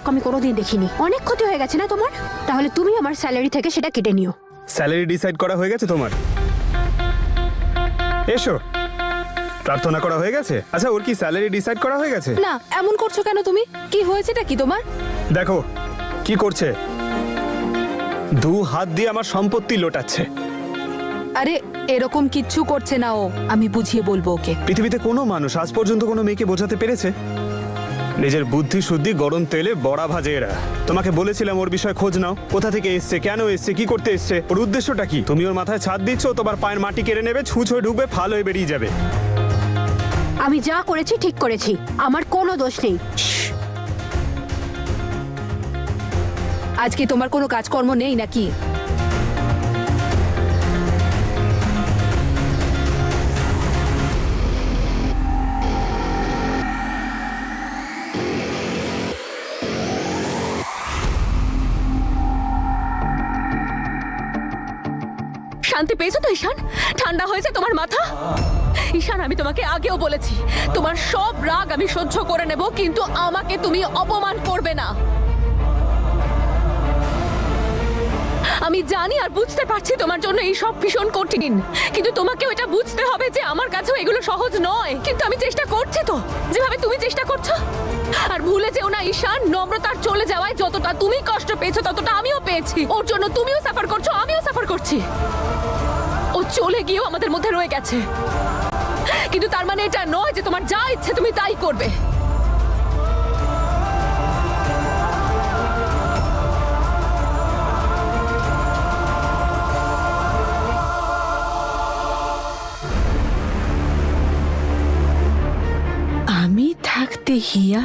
লোক আমি কোনোদিন দেখিনি। অনেক ক্ষতি হয়ে গেছে না তোমার? তাহলে তুমি আমার স্যালারি থেকে সেটা কেটে নিও। স্যালারি ডিসাইড করা হয়ে গেছে তোমার? এসো, প্রার্থনা করা হয়ে গেছে? আচ্ছা, ওর কি স্যালারি ডিসাইড করা হয়ে গেছে? না, এমন করছো কেন তুমি? কি হয়েছেটা কি তোমার? দেখো কি করছে, 2 হাত দিয়ে আমার সম্পত্তি লোটাচ্ছে। আরে এরকম কিচ্ছু করছে না ও, আমি বুঝিয়ে বলবো ওকে। পৃথিবীতে কোনো মানুষ আজ পর্যন্ত কোনো মেয়েকে বোঝাতে পেরেছে? নিজের বুদ্ধি শুদ্ধি গরম তেলে বড়া ভাজে এরা। তোমাকে বলেছিলাম ওর বিষয়ে খোঁজ নাও, কোথা থেকে এসছে, কেন এসছে, কি করতে এসছে, ওর উদ্দেশ্যটা কি। তুমি ওর মাথায় ছাদ দিচ্ছ, তোমার পায়ের মাটি কেড়ে নেবে, ছুঁচ হয়ে ঢুকবে, ফাল হয়ে বেরিয়ে যাবে। আমি যা করেছি ঠিক করেছি, আমার কোনো দোষ নেই। আজকে তোমার কোনো কাজকর্ম নেই নাকি? শান্তি পেয়েছো তো ঈশান? ঠান্ডা হয়েছে তোমার মাথা? ঈশান, আমি তোমাকে আগেও বলেছি তোমার সব রাগ আমি সহ্য করে নেব, কিন্তু আমাকে তুমি অপমান করবে না। আমি জানি আর বুঝতে পারছি তোমার জন্য এই সব ভীষণ কঠিন, কিন্তু তোমাকে ওইটা বুঝতে হবে যে আমার কাছেও এগুলো সহজ নয়। কিন্তু আমি চেষ্টা করছি তো, যেভাবে তুমি চেষ্টা করছো। আর ভুলে যেও না ঈশান, নম্রতার চলে যাওয়ায় যতটা তুমি কষ্ট পেয়েছো ততটা আমিও পেয়েছি। ওর জন্য তুমিও সাফার করছো, আমিও সাফার করছি। ও চলে গিয়েও আমাদের মধ্যে রয়ে গেছে, কিন্তু তার মানে এটা নয় যে তোমার যা ইচ্ছে তুমি তাই করবে। আমি থাকতে হিয়া,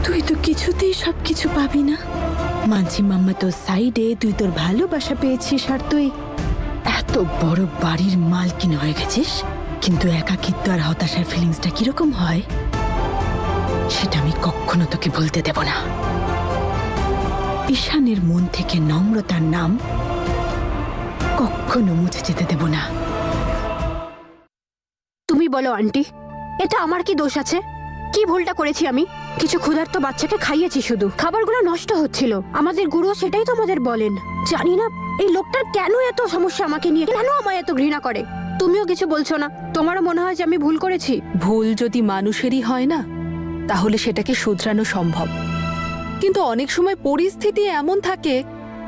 তুই তো কিছুতেই সবকিছু পাবি না। মাঝি মাম্মা তোর সাইডে, তুই তোর ভালোবাসা পেয়েছিস, আর তুই এত বড় বাড়ির মালকিন হয়ে গেছিস। কিন্তু একাকিত্ব আর হতাশার ফিলিংসটা কিরকম হয় সেটা আমি কখনো তোকে বলতে দেব না। ঈশানের মন থেকে নম্রতার নাম কখনো মুছে যেতে দেব না। তুমি বলো আন্টি, এটা আমার কি দোষ আছে? কি ভুলটা করেছি আমি? কিছু ক্ষুধার্ত বাচ্চাকে খাইয়েছি, শুধু খাবারগুলো নষ্ট হচ্ছিল। আমাদের গুরুও সেটাই তো আমাদের বলেন। জানি না এই লোকটার কেন এত সমস্যা আমাকে নিয়ে, কেন আমায় এত ঘৃণা করে। তুমিও কিছু বলছো না? তোমারও মনে হয় যে আমি ভুল করেছি? ভুল যদি মানুষেরই হয় না, তাহলে সেটাকে শুধরানো সম্ভব। কিন্তু অনেক সময় পরিস্থিতি এমন থাকে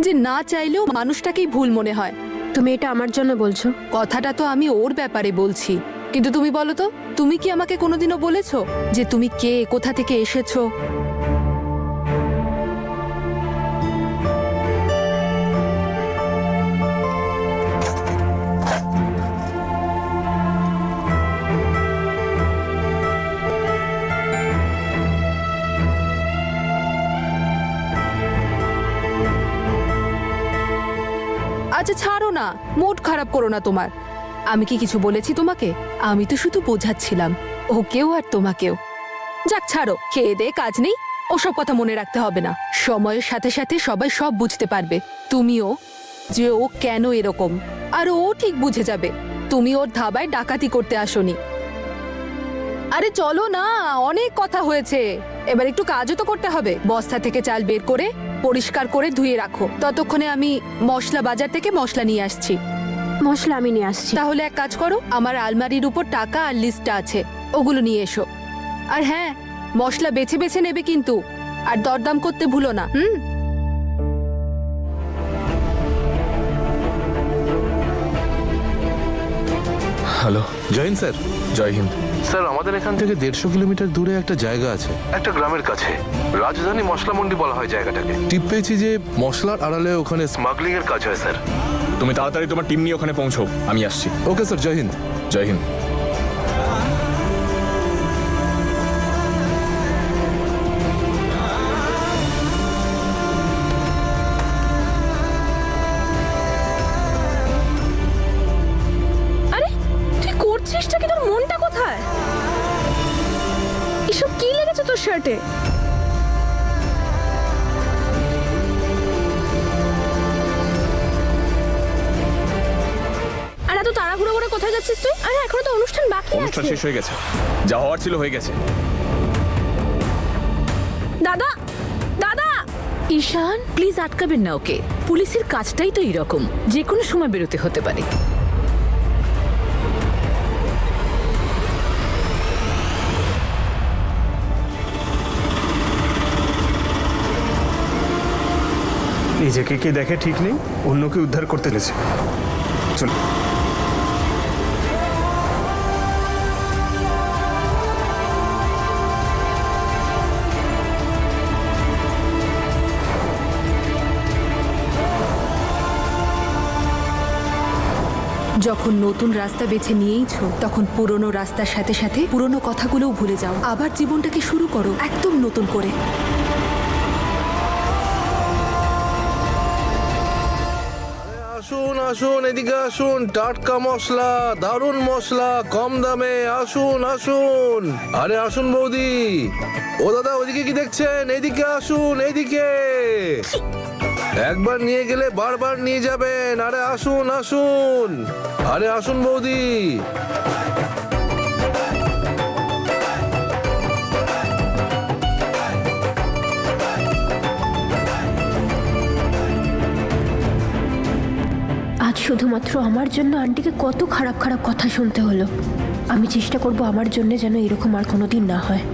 যে না চাইলেও মানুষটাকেই ভুল মনে হয়। তুমি এটা আমার জন্য বলছো? কথাটা তো আমি ওর ব্যাপারে বলছি, কিন্তু তুমি বলো তো, তুমি কি আমাকে কোনোদিনও বলেছো যে তুমি কে, কোথা থেকে এসেছো? আচ্ছা ছাড়ো না, মুড খারাপ করো না তোমার। আমি কি কিছু বলেছি তোমাকে? আমি তো শুধু বোঝাচ্ছিলাম ওকেও আর তোমাকেও। যাক ছাড়ো, খেয়ে দে, কাজ নেই, ওসব কথা মনে রাখতে হবে না। সময়ের সাথে সাথে সবাই সব বুঝতে পারবে, তুমিও, যে ও কেন এরকম। আর ও ঠিক বুঝে যাবে তুমি ওর ধাবায় ডাকাতি করতে আসোনি। আরে চলো না, অনেক কথা হয়েছে, এবার একটু কাজও তো করতে হবে। বস্তা থেকে চাল বের করে পরিষ্কার করে ধুয়ে রাখো, ততক্ষণে আমি মশলা বাজার থেকে মশলা নিয়ে আসছি। মশলা আমি নিয়ে আসছি। তাহলে এক কাজ করো, আমার আলমারির উপর টাকা আর লিস্টটা আছে, ওগুলো নিয়ে এসো। আর হ্যাঁ, মশলা বেছে বেছে নেবে কিন্তু, আর দরদাম করতে ভুলো না। হ্যালো। জয় হিন্দ স্যার। জয় হিন্দ। স্যার, আমাদের এখান থেকে 150 কিলোমিটার দূরে একটা জায়গা আছে, একটা গ্রামের কাছে। রাজধানী মশলা মন্ডি বলা হয় জায়গাটাকে। টিপ পেয়েছি যে মশলার আড়ালে ওখানে স্মাগলিং এর কাজ হয় স্যার। তুমি তাড়াতাড়ি তোমার টিম নিয়ে ওখানে পৌঁছো, আমি আসছি। ওকে স্যার, জয় হিন্দ। জয় হিন্দ। আরে তুই করছিসটা কি? তোর মনটা কোথায়? এসব কি লেগেছে তোর শার্টে? আর এত তাড়াহুড়ো করে কোথায় যাচ্ছিস তুই? আরে এখনো তো অনুষ্ঠান বাকি আছে। অনুষ্ঠান শেষ হয়ে গেছে, যা হওয়ার ছিল হয়ে গেছে। দাদা দাদা ঈশান, প্লিজ আটকাবেন না ওকে। পুলিশের কাজটাই তো এরকম, যে কোনো সময় বেরোতে হতে পারে। নিজেকে কে দেখে ঠিক নেই, অন্যকে উদ্ধার করতে লেছে। চল। যখন নতুন রাস্তা বেছে নিয়েইছো, তখন পুরনো রাস্তার সাথে সাথে পুরনো কথাগুলোও ভুলে যাও। আবার জীবনটাকে শুরু করো একদম নতুন করে। আসুন আসুন, এদিকে আসুন। টাটকা মশলা, দারুণ মশলা, কম দামে। আসুন আসুন। আরে আসুন বৌদি। ও দাদা, ওদিকে কি দেখছেন? এদিকে আসুন, এদিকে। একবার নিয়ে গেলে বারবার নিয়ে যাবেন। আরে আসুন আসুন। আরে আসুন বৌদি। আজ শুধুমাত্র আমার জন্য আন্টিকে কত খারাপ খারাপ কথা শুনতে হলো। আমি চেষ্টা করব আমার জন্য যেন এরকম আর কোনোদিন না হয়।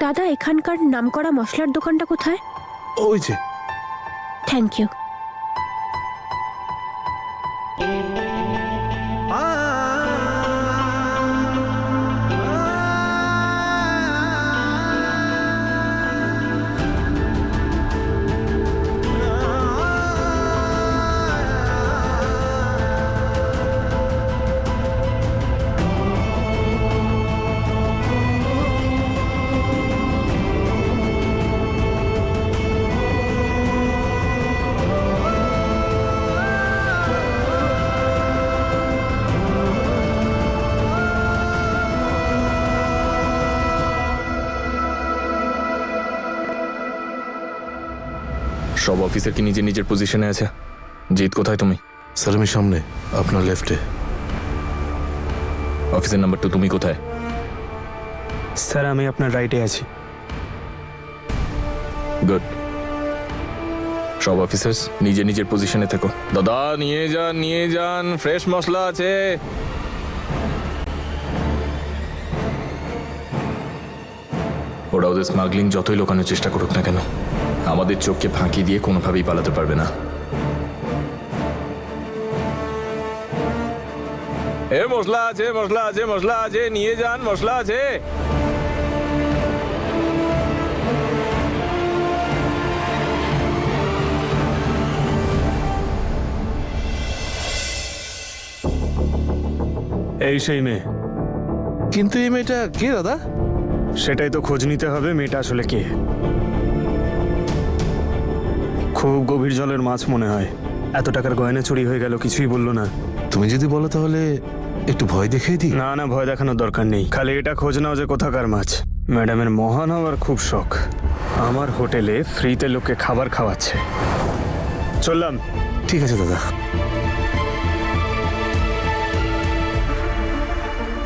দাদা, এখানকার নামকরা মশলার দোকানটা কোথায়? ওই যে। Thank you. সব অফিসার কি নিজের নিজের পজিশনে আছে? জিৎ, কোথায় তুমি? স্যার আমি সামনে, আপনার লেফটে। অফিসার নাম্বার 2, তুমি কোথায়? স্যার আমি আপনার রাইটে আছি। গুড। সব অফিসার্স নিজের নিজের পজিশনে থেকো। দাদা নিয়ে যান, নিয়ে যান, ফ্রেশ মশলা আছে। ওরা ওদের স্মাগলিং যতই লোকানোর চেষ্টা করুক না কেন, আমাদের চোখকে ফাঁকি দিয়ে কোনোভাবেই পালাতে পারবে না। এ মশলা আছে, মশলা আছে, মশলা আছে, নিয়ে যান, মশলা আছে। এই সেই মেয়ে। কিন্তু এই মেয়েটা কে দাদা? সেটাই তো খোঁজ নিতে হবে, মেয়েটা আসলে কে। খুব গভীর জলের মাছ মনে হয়। এত টাকার গয়না চুরি হয়ে গেল, কিছুই বললো না। তুমি যদি বলো তাহলে একটু ভয় দেখিয়ে দিই। না না, ভয় দেখানোর দরকার নেই। খালি এটা খোঁজ নাও যে কোথাকার মাছ। ম্যাডামের মহান হওয়ার খুব শখ। আমার হোটেলে ফ্রিতে লোককে খাবার খাওয়াচ্ছে। চললাম। ঠিক আছে দাদা।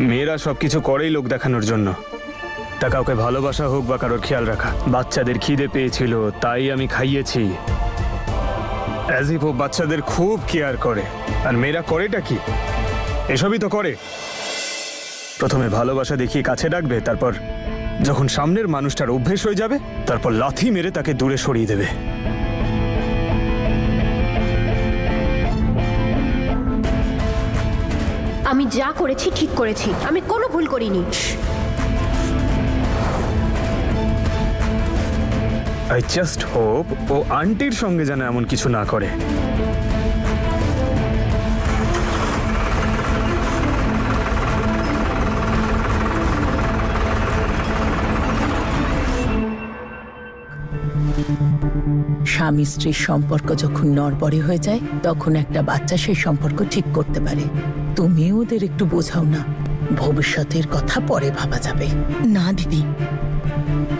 মেয়েরা সবকিছু করেই লোক দেখানোর জন্য। তা কাউকে ভালোবাসা হোক বা কারোর খেয়াল রাখা। বাচ্চাদের খিদে পেয়েছিল তাই আমি খাইয়েছি। অ্যাজ ইফ ও বাচ্চাদের খুব কেয়ার করে। আর মেয়েরা করেটা কি? এসবই তো করে। প্রথমে ভালোবাসা দেখিয়ে কাছে ডাকবে, তারপর যখন সামনের মানুষটার অভ্যেস হয়ে যাবে, তারপর লাথি মেরে তাকে দূরে সরিয়ে দেবে। আমি যা করেছি ঠিক করেছি, আমি কোনো ভুল করিনি। আই জাস্ট হোপ ও আন্টির সঙ্গে যেন এমন কিছু না করে। স্বামী স্ত্রীর সম্পর্ক যখন নড়বড়ে হয়ে যায়, তখন একটা বাচ্চা সেই সম্পর্ক ঠিক করতে পারে। তুমিও ওদের একটু বোঝাও না। ভবিষ্যতের কথা পরে ভাবা যাবে। না দিদি,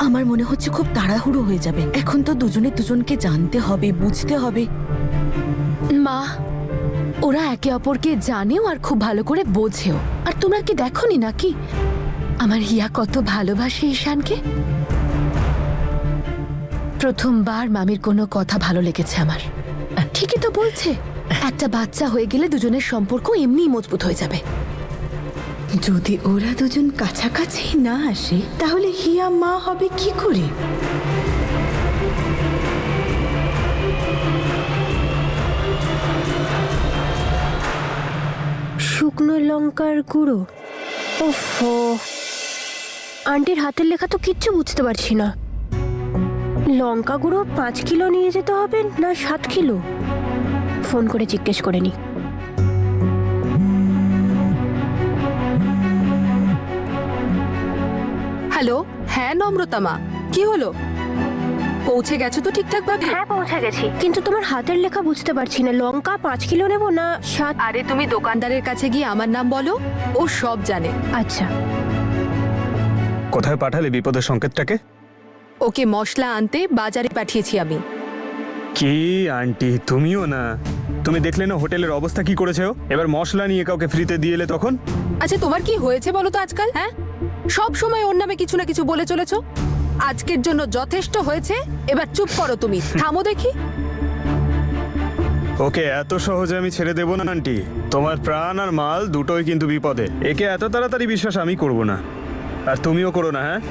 আমার মনে হচ্ছে খুব তাড়াহুড়ো হয়ে যাবে। এখন তো দুজনে দুজনকে জানতে হবে, বুঝতে হবে। মা, ওরা একে অপরকে জানেও আর খুব ভালো করে বোঝেও। আর তোমরা কি দেখোনি নাকি আমার হিয়া কত ভালোবাসে ঈশানকে? প্রথমবার মামির কোনো কথা ভালো লেগেছে আমার। ঠিকই তো বলছে, একটা বাচ্চা হয়ে গেলে দুজনের সম্পর্ক এমনিই মজবুত হয়ে যাবে। যদি ওরা দুজন কাছাকাছি না আসে তাহলে হিয়া মা হবে কি করে? শুকনো লঙ্কার গুঁড়ো। ওফো, আন্টির হাতের লেখা তো কিচ্ছু বুঝতে পারছি না। লঙ্কা গুঁড়ো 5 কিলো নিয়ে যেতে হবে না 7 কিলো? ফোন করে জিজ্ঞেস করে নি। হ্যালো, হ্যাঁ নম্রতা মা, কি হলো? পৌঁছে গেছো তো ঠিকঠাক ভাবে? হ্যাঁ, পৌঁছে গেছি, কিন্তু তোমার হাতের লেখা বুঝতে পারছি না। লঙ্কা 5 কিলো নেব না 7? আরে তুমি দোকানদারের কাছে গিয়ে আমার নাম বলো, ও সব জানে। আচ্ছা, কোথায় পাঠালে বিপদের সংকেতটাকে? ওকে মশলা আনতে বাজারে পাঠিয়েছি আমি। কি আন্টি, তুমিও না? তুমি দেখলে না হোটেলের অবস্থা কি করেছে ও? এবার মশলা নিয়ে কাউকে ফ্রিতে দিয়ে এলে তখন? আচ্ছা তোমার কি হয়েছে বলো তো আজকাল? হ্যাঁ, সব সময় ওর নামে কিছু না কিছু বলে চলেছো। আজকের জন্য যথেষ্ট হয়েছে, এবার চুপ করো তুমি, থামো দেখি। ওকে এত সহজে আমি ছেড়ে দেব না আন্টি। তোমার প্রাণ আর মাল দুটোই কিন্তু বিপদে। একে এত তাড়াতাড়ি বিশ্বাস আমি করব না, আর তুমিও করো না। হ্যাঁ,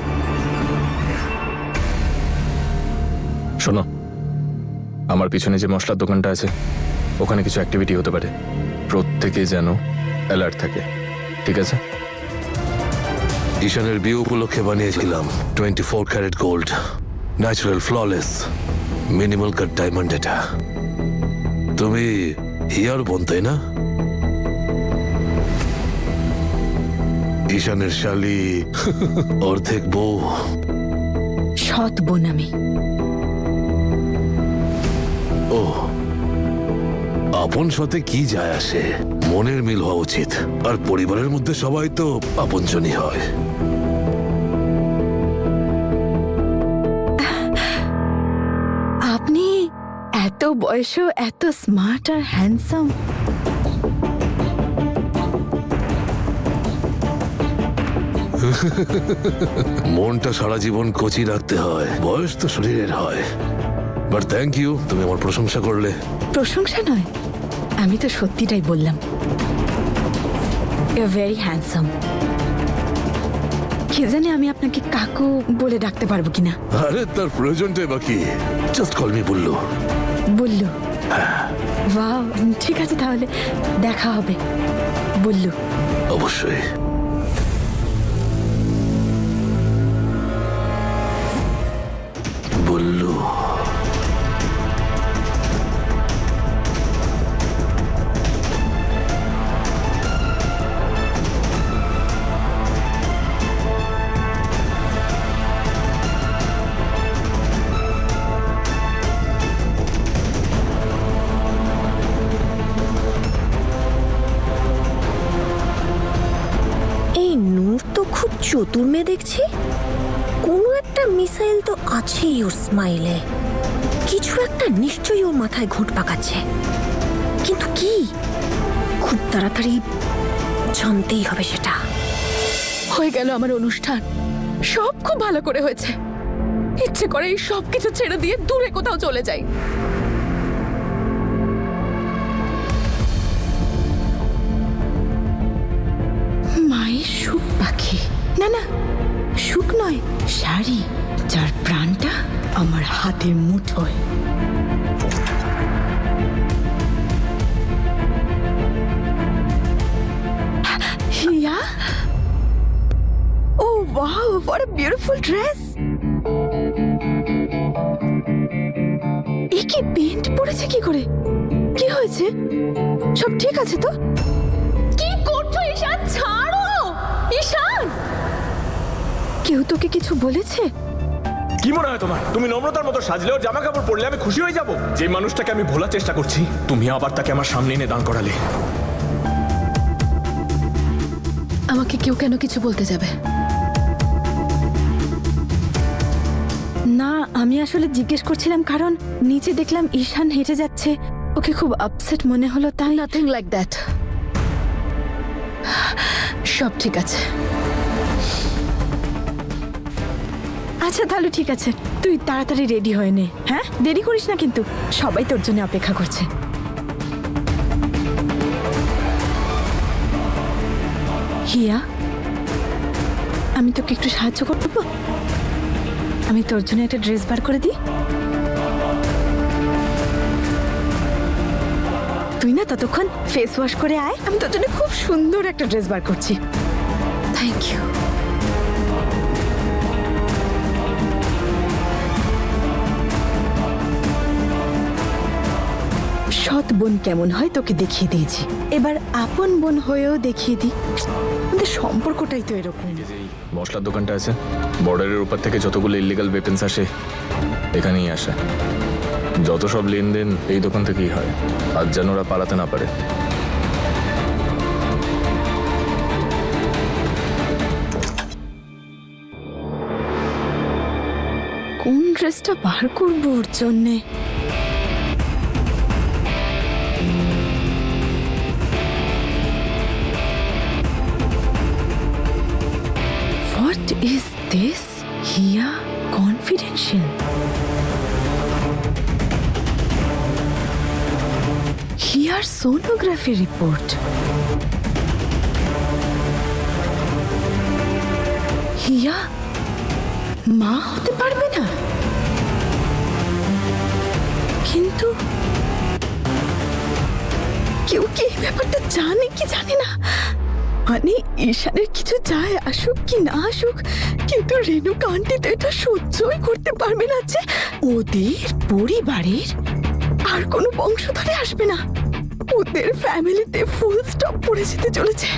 শোনো, আমার পিছনে যে মশলার দোকানটা আছে ওখানে কিছু অ্যাক্টিভিটি হতে পারে। প্রত্যেকে যেন অ্যালার্ট থাকে, ঠিক আছে? ঈশানের বিয়ে উপলক্ষে বানিয়েছিলাম 24 carat gold, natural flawless, minimal cut diamond. এটা তুমি হিয়ার বোন, তাই না? ঈশানের শালি, অর্ধেক বউ। সৎ বোন আমি। ও, আপন সাথে কি যায় আসে? মনের মিল হওয়া উচিত। আর পরিবারের মধ্যে সবাই তো আপনজনই হয়। আপনি এত বয়সেও এত স্মার্ট আর হ্যান্ডসাম। মনটা সারা জীবন কচি রাখতে হয়, বয়স তো শরীরের হয়। বাট থ্যাংক ইউ, তুমি আমার প্রশংসা করলে। প্রশংসা নয়, আমি তো সত্যিটাই বললাম। You very handsome. কে জানে আমি আপনাকে কাকু বলে ডাকতে পারবো কিনা। আরে তার প্রয়োজনটাই বাকি। Just call me Bullu. Bullu? বাহ, ঠিক আছে, তাহলে দেখা হবে বুল্লু। অবশ্যই। বুল্লু। এই নূর তো খুব চতুর মেয়ে দেখছি। কোনো একটা মিসাইল তো আছেই ওর স্মাইলে। কিছু একটা নিশ্চয়ই ওর মাথায় ঘুঁট পাকাচ্ছে, কিন্তু কি? খুব তাড়াতাড়ি জানতেই হবে সেটা। হয়ে গেল আমার অনুষ্ঠান, সব খুব ভালো করে হয়েছে। ইচ্ছে করে এই সব কিছু ছেড়ে দিয়ে দূরে কোথাও চলে যাই। মায়ের সুখ পাখি, না না সুখ নয়, শাড়ি, যার প্রাণটা আমার হাতের মুঠোয়। হিয়া, ও wow, what a beautiful dress! এ কি পেন্ট পড়েছে কি করে? কি হয়েছে? সব ঠিক আছে তো? কি করছো ঈশান? ছাড়ো ঈশান। কেউ তোকে কিছু বলেছে? কি মনে হয় তোমার? তুমি নম্রতার মতো সাজলেও জামা কাপড় পরলে আমি খুশি হয়ে যাব? যে মানুষটাকে আমি ভোলার চেষ্টা করছি, তুমি আবার তাকে আমার সামনে এনে দাঁড় করালে। আমাকে কেউ কেন কিছু বলতে যাবে? না, আমি আসলে জিজ্ঞেস করছিলাম কারণ নিচে দেখলাম ঈশান হেঁটে যাচ্ছে, ওকে খুব আপসেট মনে হলো তাই। Nothing like that. সব ঠিক আছে। আচ্ছা তাহলে ঠিক আছে, তুই তাড়াতাড়ি রেডি হয়ে নে। হ্যাঁ, দেরি করিস না কিন্তু, সবাই তোর জন্য অপেক্ষা করছে। হিয়া, আমি তোকে একটু সাহায্য করবো? আমি তোর জন্য একটা ড্রেস বার করে দিই। তুই না ততক্ষণ ফেস ওয়াশ করে আয়, আমি তোর জন্য খুব সুন্দর একটা ড্রেস বার করছি। Thank you. সৎ বোন কেমন হয় তোকে দেখিয়ে দিয়েছি, এবার আপন বোন হয়েও দেখিয়ে দিই। আমাদের সম্পর্কটাই তো এরকম। যেই মশলার দোকানটা আছে, বর্ডারের উপর থেকে যতগুলো ইলিগাল ওয়েপেন্স আসে এখানেই আসে। যত সব লেনদেন এই দোকান থেকেই হয়, আজ যেন ওরা পালাতে না পারে। কোন ড্রেসটা বার করবো ওর জন্যে? What is this? Hiya, confidential. Hiya's sonography report. হিয়া মা হতে পারবে না, কিন্তু কেউ কি এই ব্যাপারটা জানে কি জানে না? মানে ঈশানের কিছু যায় আসুক কি না আসুক, কিন্তু রেণুকা আন্টি তো এটা সহ্যই করতে পারবে না যে ওদের পরিবারের আর কোনো বংশধরে আসবে না, ওদের ফ্যামিলিতে ফুল স্টপ পড়ে যেতে চলেছে।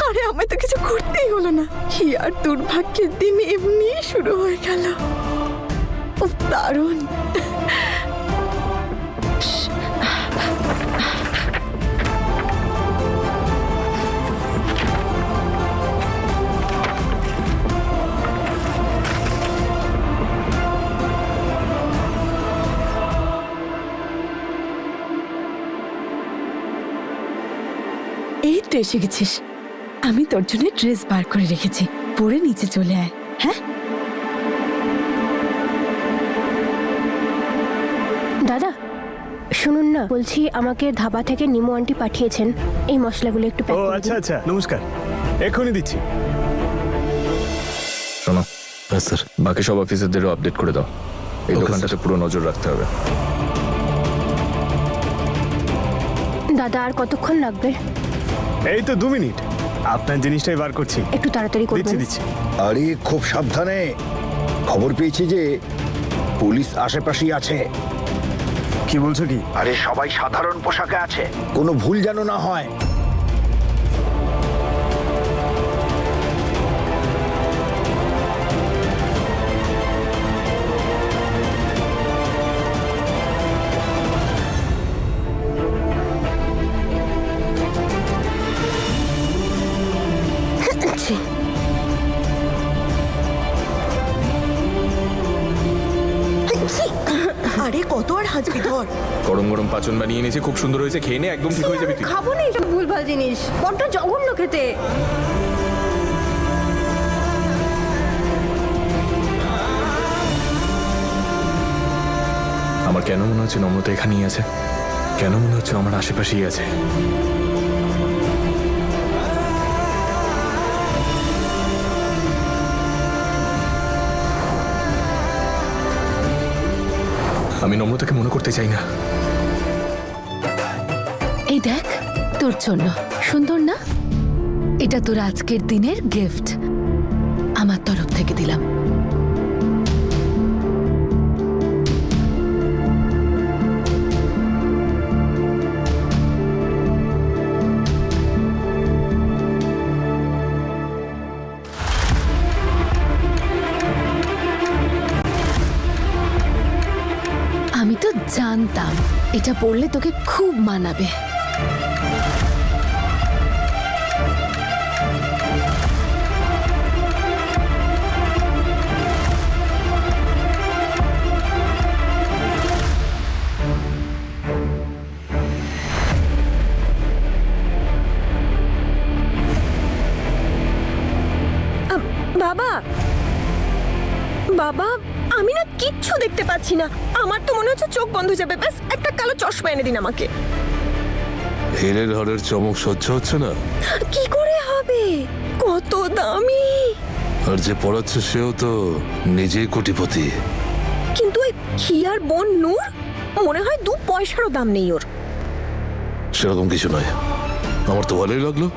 আরে আমায় তো কিছু করতেই হলো না, হিয়ার দুর্ভাগ্যের দিন এমনি শুরু হয়ে গেল। ও দারুণ। এই তো এসে গেছিস, আমি তোর জন্য ড্রেস বার করে রেখেছি, পরে নিচে চলে আয়। হ্যাঁ দাদা শুনুন না, বলছি আমাকে ধাবা থেকে নিমো আন্টি পাঠিয়েছেন, এই মশলাগুলো একটু ও প্যাক করে আচ্ছা দিন। আচ্ছা, নমস্কার, এক্ষুনি দিচ্ছি। শোনো, স্যার। বাকি সব অফিসারদেরও আপডেট করে দাও, এই Okay, দোকানটাতে পুরো নজর রাখতে হবে। দাদা আর কতক্ষণ লাগবে? এই তো 2 মিনিট, আপনার জিনিসটাই বার করছি। একটু তাড়াতাড়ি দিচ্ছি করবেন। দিচ্ছি। আরে খুব সাবধানে, খবর পেয়েছি যে পুলিশ আশেপাশেই আছে। কি বলছো কি? আরে সবাই সাধারণ পোশাকে আছে, কোনো ভুল যেন না হয়। আরে কত আর হাজবি ধর। গরম গরম পাচন বানিয়ে এনেছি, খুব সুন্দর হয়েছে, খেয়ে নে, একদম ঠিক হয়ে যাবে তুই। খাবো না এইসব ভুলভাল জিনিস, বড্ড জঘন্য খেতে। আমার কেন মনে হচ্ছে নম্রতা এখানেই আছে, কেন মনে হচ্ছে আমার আশেপাশেই আছে। আমি নম্রতাকে মনে করতে চাই না। এই দেখ, তোর জন্য সুন্দর না? এটা তোর আজকের দিনের গিফট, আমার তরফ থেকে দিলাম। আমি তো জানতাম এটা পরলে তোকে খুব মানাবে। বাবা বাবা, আমি না কিচ্ছু দেখতে পাচ্ছি না। আমার তো মনে হচ্ছে চোখ বন্ধ হয়ে যাবে। ব্যাস একটা কালো চশমা এনে দিন আমাকে। হিরের হাড়ের চমক সহ্য হচ্ছে না? কি করে হবে? কত দামি! আর যে পড়াচ্ছে সেও তো নিজেই কোটিপতি। কিন্তু ওই হিয়ার বোন নূর, মনে হয় 2 পয়সারও দাম নেই ওর। সেরকম কিছু নয়, আমার তো ভালোই লাগলো।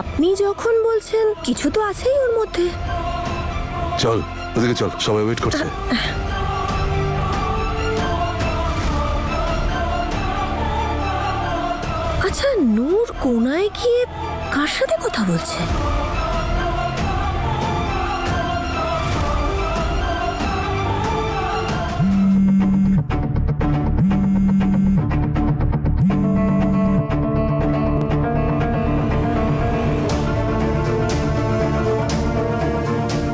আপনি যখন বলছেন কিছু তো আছেই ওর মধ্যে। চল ওদিকে চল, সবাই ওয়েট করছে। আচ্ছা, নূর কোনায় গিয়ে কার সাথে কথা বলছে?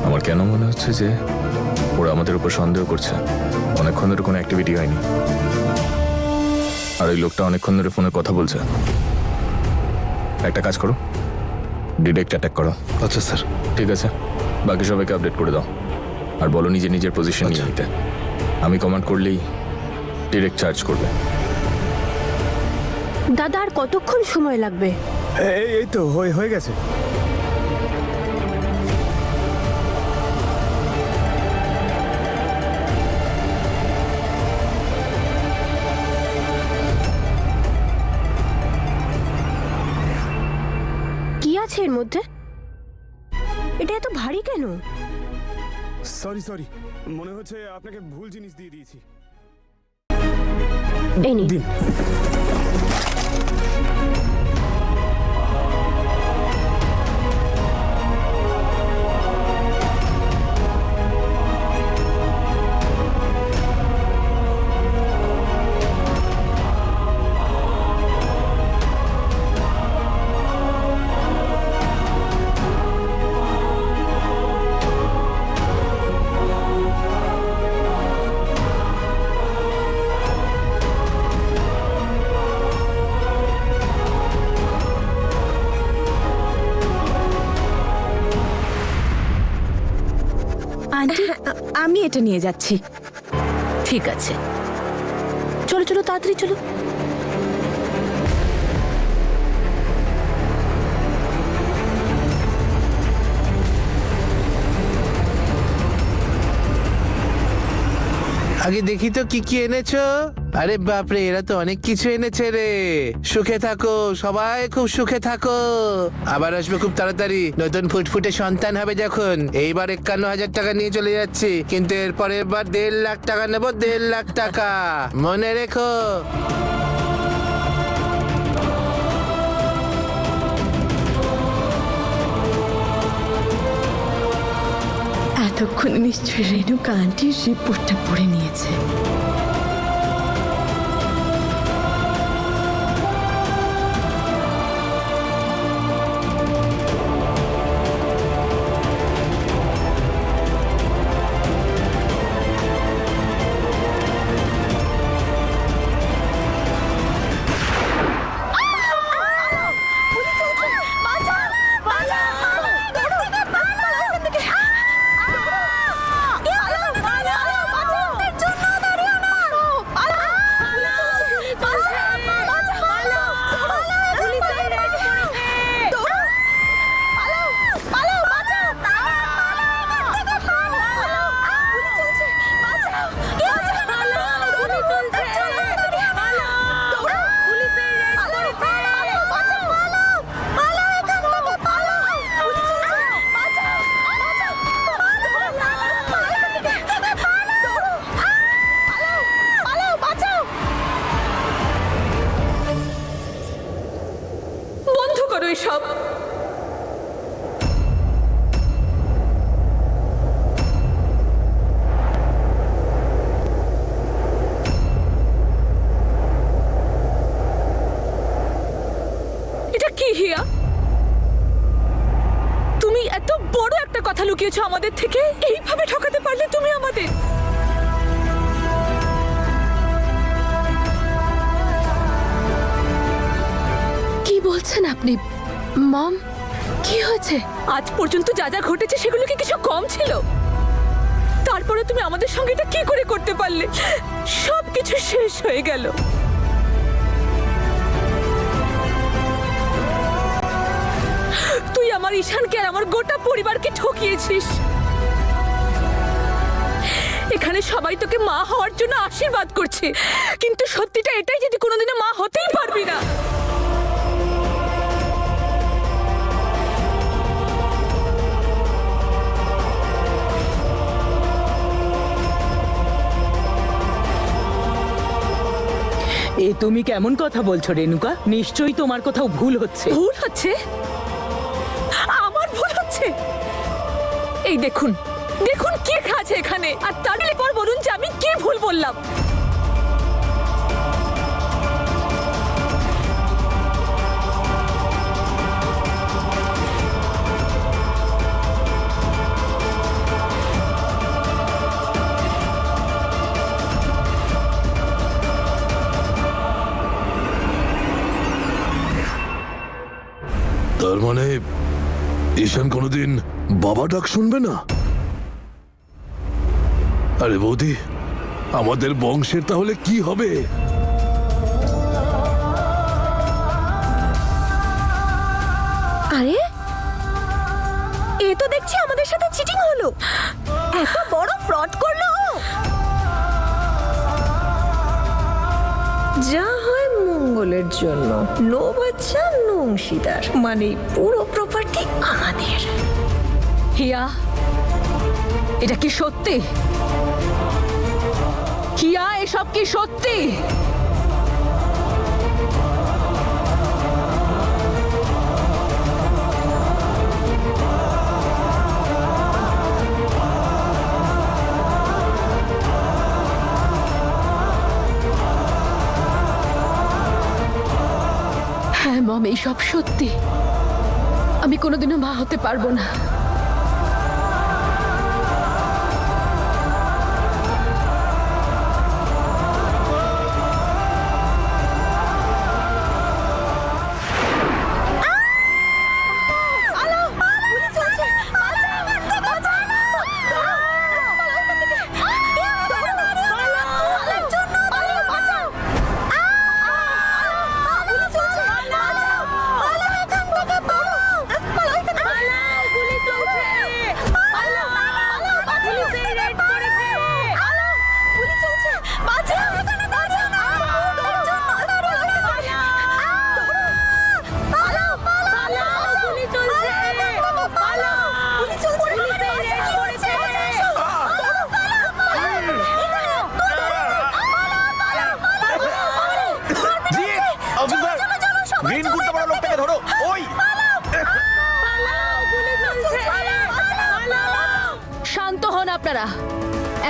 আমার কেন মনে হচ্ছে যে ওরা আমাদের উপর সন্দেহ করছে। অনেকক্ষণ ধরে কোনো অ্যাক্টিভিটি হয়নি, আর ওই লোকটা অনেকক্ষণ ধরে ফোনে কথা বলছে। একটা কাজ করো, ডিরেক্ট অ্যাটাক করো। আচ্ছা স্যার। ঠিক আছে, বাকি সবাইকে আপডেট করে দাও, আর বলো নিজের পজিশন নিয়ে নিতে। আমি কমান্ড করলেই ডিরেক্ট চার্জ করবে। দাদা, আর কতক্ষণ সময় লাগবে? এই তো হয়ে গেছে। কি আছে এর মধ্যে? এটা এত ভারী কেন? সরি, মনে হচ্ছে আপনাকে ভুল জিনিস দিয়ে দিয়েছি। এই নিন। দিন। আন্টি, আমি এটা নিয়ে যাচ্ছি। ঠিক আছে, চলো চলো তাড়াতাড়ি চলো। আগে দেখি তো কি কি এনেছো। আরে বাপরে, এরা তো অনেক কিছু এনেছে রে। সুখে থাকো সবাই, খুব সুখে থাকো। আবার আসবে খুব তাড়াতাড়ি, নতুন ফুটফুটে সন্তান হবে যখন। এইবার 51,000 টাকা নিয়ে চলে যাচ্ছি, কিন্তু এরপরে এবার 1.5 লাখ টাকা নেবো। 1.5 লাখ টাকা মনে রেখো। এতক্ষণ নিশ্চয়ই রেণুকা আন্টির রিপোর্টটা পড়ে নিয়েছে। বন্ধ করো এসব। এটা কি হিয়া? তুমি এত বড় একটা কথা লুকিয়েছো আমাদের থেকে। এইভাবে ঠকাতে পারলে তুমি আমাদের। কি বলছেন আপনি মম? কি হয়েছে? আজ পর্যন্ত যা যা ঘটেছে সেগুলো কি কিছু কম ছিল? তারপরে তুমি আমাদের সঙ্গে এটা কি করে করতে পারলে? সবকিছু শেষ হয়ে গেল। তুই আমার ঈশানকে আর আমার গোটা পরিবারকে ঠকিয়েছিস। এখানে সবাই তোকে মা হওয়ার জন্য আশীর্বাদ করছে, কিন্তু সত্যিটা এটাই যে তুই কোনোদিনও মা হতেই পারবি না। এ তুমি কেমন কথা বলছো রেণুকা? নিশ্চয়ই তোমার কোথাও ভুল হচ্ছে। ভুল হচ্ছে? আমার ভুল হচ্ছে? এই দেখুন, দেখুন কি লেখা আছে এখানে, আর তার পর বলুন যে আমি কি ভুল বললাম। তার মানে ঈশান কোনোদিন বাবা ডাক শুনবে না? আরে বৌদি, আমাদের বংশের তাহলে কি হবে? আরে এ তো দেখছি আমাদের সাথে চিটিং হলো। এত বড় ফ্রড করলো ও। যা হয় মঙ্গলের জন্য। নো বাচ্চা নো অংশীদার, মানে পুরো প্রপার্টি আমাদের। হিয়া, এটা কি সত্যি? হিয়া, এসব কি সত্যি? হ্যাঁ মম, এইসব সত্যি। আমি কোনোদিনও মা হতে পারবো না। শান্ত হন আপনারা।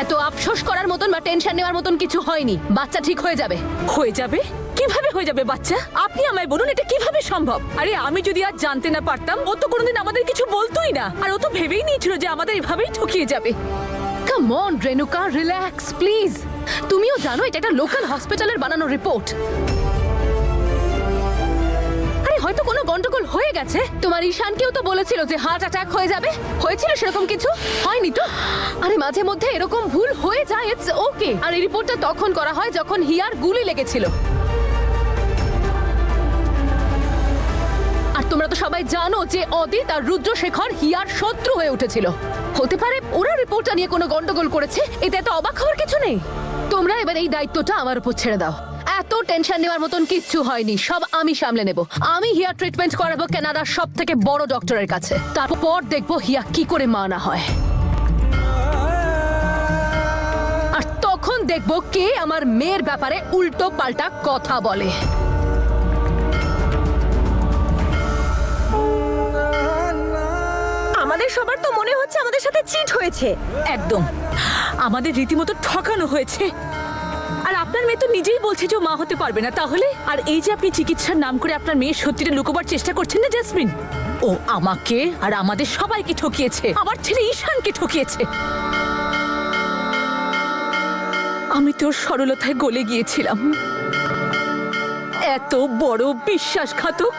এত আফসোস করার মতন বা টেনশন নেওয়ার মতন কিছু হয়নি। বাচ্চা ঠিক হয়ে যাবে। হয়ে যাবে? কিভাবে হয়ে যাবে বাচ্চা? আপনি আমায় বলুন এটা কিভাবে সম্ভব? আরে আমি যদি আজ জানতে না পারতাম, ও তো কোনোদিন আমাদের কিছু বলতোই না। আর ও তো ভেবেই নিয়েছিল যে আমাদের এভাবেই ঠকিয়ে যাবে। Come on Renuka, relax please. তুমিও জানো এটা একটা লোকাল হসপিটালের বানানো রিপোর্ট। হয়তো কোনো গন্ডগোল হয়ে গেছে। তোমার ঈশানকেও তো বলেছিল যে হার্ট অ্যাটাক হয়ে যাবে। হয়েছিল সেরকম কিছু? হয়নি তো? আরে মাঝে মধ্যে এরকম ভুল হয়ে যায়, ইটস ওকে। আর এই রিপোর্টটা তখন করা হয় যখন হিয়ার গুলি লেগেছিল। আর তোমরা তো সবাই জানো যে অদিত আর রুদ্রশেখর হিয়ার শত্রু হয়ে উঠেছিল। হতে পারে ওরা রিপোর্টটা নিয়ে কোনো গন্ডগোল করেছে। এতে এত অবাক হওয়ার কিছু নেই। তোমরা এবার এই দায়িত্বটা আমার উপর ছেড়ে দাও। এত টেনশন নেওয়ার মতন কিচ্ছু হয়নি, সব আমি সামলে নেব। আমি হিয়ার ট্রিটমেন্ট করাবো কানাডার সব থেকে বড় ডক্টরের কাছে। তারপর দেখবো হিয়া কি করে মানা হয়। আর তখন দেখবো কে আমার মেয়ের ব্যাপারে উল্টো পাল্টা কথা বলে। আমাদের সবার তো মনে হচ্ছে আমাদের সাথে চিট হয়েছে। একদম, আমাদের রীতিমতো ঠকানো হয়েছে। আর আপনার মেয়ে তো নিজেই বলছে যে ও মা হতে পারবে না। তাহলে আর এই যে আপনি চিকিৎসার নাম করে আপনার মেয়ের সত্যিটা লুকোবার চেষ্টা করছেন না জেসমিন? ও আমাকে আর আমাদের সবাইকে ঠকিয়েছে। আমার ছেলে ঈশানকে ঠকিয়েছে। আমি তোর সরলতায় গলে গিয়েছিলাম। এত বড় বিশ্বাসঘাতক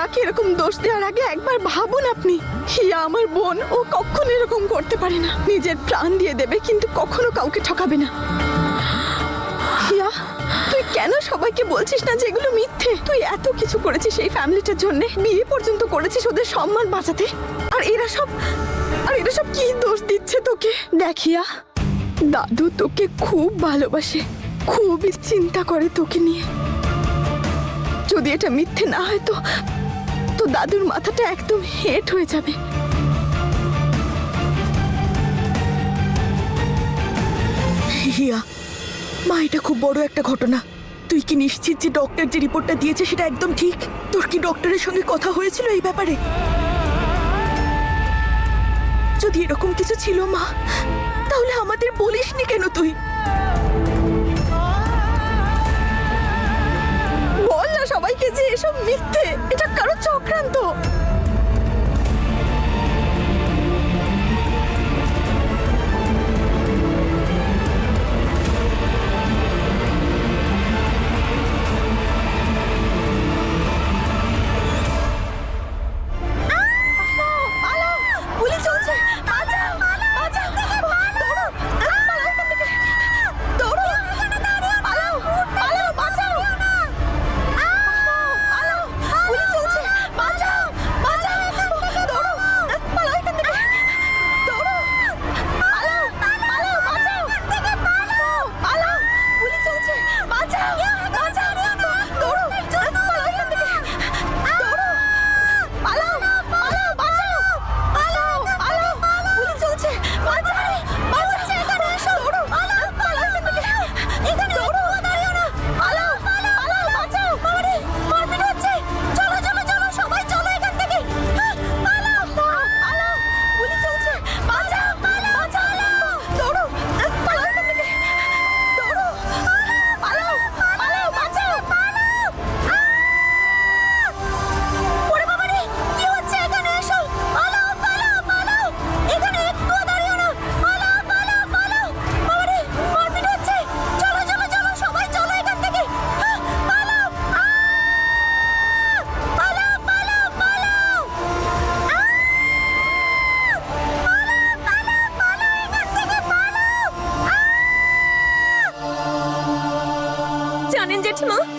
হিয়াকে এরকম দোষ দেওয়ার আগে একবার ভাবুন আপনি। হিয়া আমার বোন, ও কখনো এরকম করতে পারে না। নিজের প্রাণ দিয়ে দেবে কিন্তু কখনো কাউকে ঠকাবে না। হিয়া, তুই কেন সবাইকে বলছিস না যে এগুলো মিথ্যে? তুই এত কিছু করেছিস এই ফ্যামিলিটার জন্য, বিয়ে পর্যন্ত করেছিস ওদের সম্মান বাঁচাতে, আর এরা সব কি দোষ দিচ্ছে তোকে? দেখ হিয়া, দাদু তোকে খুব ভালোবাসে, খুবই চিন্তা করে তোকে নিয়ে। যদি এটা মিথ্যে না হয় তো দাদুর মাথাটা একদম হেট হয়ে যাবে। হিয়া মা, এটা খুব বড় একটা ঘটনা। তুই কি নিশ্চিত যে ডক্টর যে রিপোর্টটা দিয়েছে সেটা একদম ঠিক? তোর কি ডক্টরের সঙ্গে কথা হয়েছিল এই ব্যাপারে? যদি এরকম কিছু ছিল মা, তাহলে আমাদের বলিসনি কেন তুই? বল না সবাইকে যে এসব মিথ্যে, এটা কারো চক্রান্ত।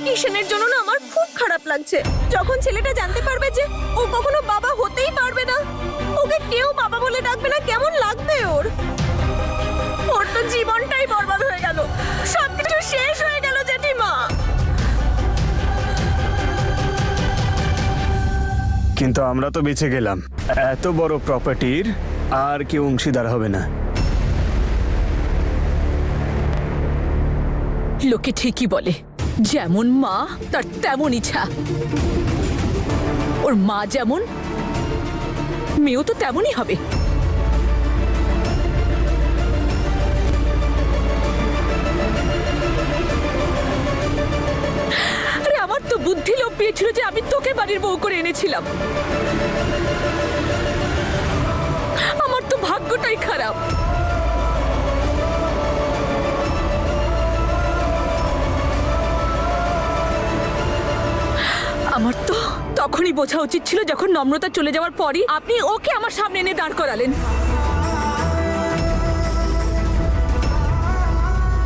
কিষানের জন্য না আমার খুব খারাপ লাগছে। যখন ছেলেটা জানতে পারবে যে ও কখনো বাবা হতেই পারবে না, ওকে কেউ বাবা বলে ডাকবে না, কেমন লাগবে ওর? ওর তো জীবনটাই বরবাদ হয়ে গেল, সবকিছু শেষ হয়ে গেল জেঠিমা। কিন্তু আমরা তো বেঁচে গেলাম। এত বড় প্রপার্টির আর কেউ অংশীদার হবে না। লোকে ঠিকই বলে, যেমন মা তার তেমন ইচ্ছা। ওর মা যেমন, মেয়েও তো তেমনই হবে। আরে আমার তো বুদ্ধি লোভ পেয়েছিল যে আমি তোকে বাড়ির বউ করে এনেছিলাম। আমার তো ভাগ্যটাই খারাপ। আমার তো তখনই বোঝা উচিত ছিল যখন নম্রতা চলে যাওয়ার পরই আপনি ওকে আমার সামনে এনে দাঁড় করালেন।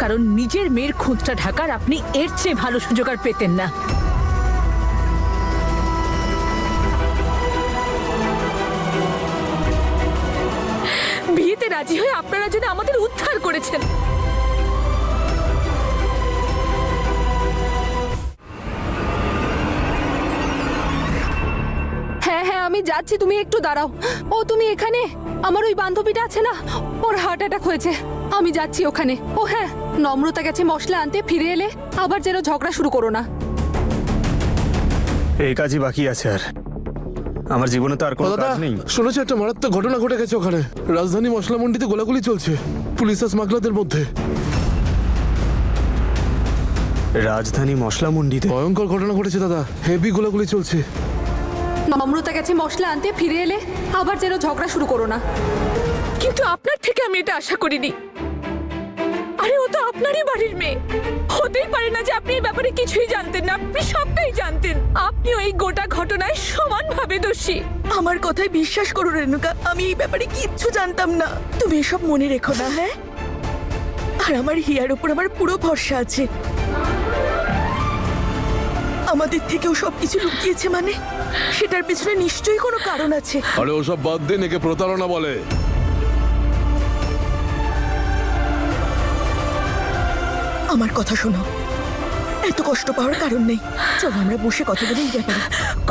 কারণ নিজের মেয়ের খুঁতটা ঢাকার আপনি এর চেয়ে ভালো সুযোগ আর পেতেন না। বিয়েতে রাজি হয়ে আপনারা যেন আমাদের উদ্ধার করেছেন। আমি যাচ্ছি, তুমি একটু দাঁড়াও। ও তুমি এখানে? আমার ওই বান্ধবীটা আছে না, ওর হার্ট অ্যাটাক হয়েছে, আমি যাচ্ছি ওখানে। ও হ্যাঁ, নম্রতা গেছে মশলা আনতে, ফিরে এলে আবার যেন ঝগড়া শুরু করো না। এই কাজই বাকি আছে, আর আমার জীবনে তো আর কোনো কাজ নেই। শুনেছি একটা মারাত্মক ঘটনা ঘটে গেছে ওখানে। রাজধানী মশলা মন্ডিতে গোলাগুলি চলছে পুলিশ আর স্মাগলারদের মধ্যে। রাজধানী মশলা মন্ডিতে ভয়ঙ্কর ঘটনা ঘটেছে দাদা, হেভি গোলাগুলি চলছে। নম্রতা গেছে মশলা আনতে, ফিরে এলে আবার যেন ঝগড়া শুরু করো না। কিন্তু আপনার থেকে আমি এটা আশা করিনি। আরে ও তো আপনারই বাড়ির মেয়ে, হতেই পারে না যে আপনি এই ব্যাপারে কিছুই জানতেন না। আপনি সবটাই জানতেন। আপনিও এই গোটা ঘটনায় সমানভাবে দোষী। আমার কথায় বিশ্বাস করো রেণুকা, আমি এই ব্যাপারে কিচ্ছু জানতাম না। তুমি এসব মনে রেখো না, হ্যাঁ? আর আমার হিয়ার উপর আমার পুরো ভরসা আছে। আমাদের থেকেও সবকিছু লুকিয়েছে মানে সেটার পিছনে নিশ্চয়ই কোনো কারণ আছে। আরে ওসব বাদ দিন, একে প্রতারণা বলে। আমার কথা শোনো, এত কষ্ট পাওয়ার কারণ নেই। চলো আমরা বসে কথা বলি এই ব্যাপারে।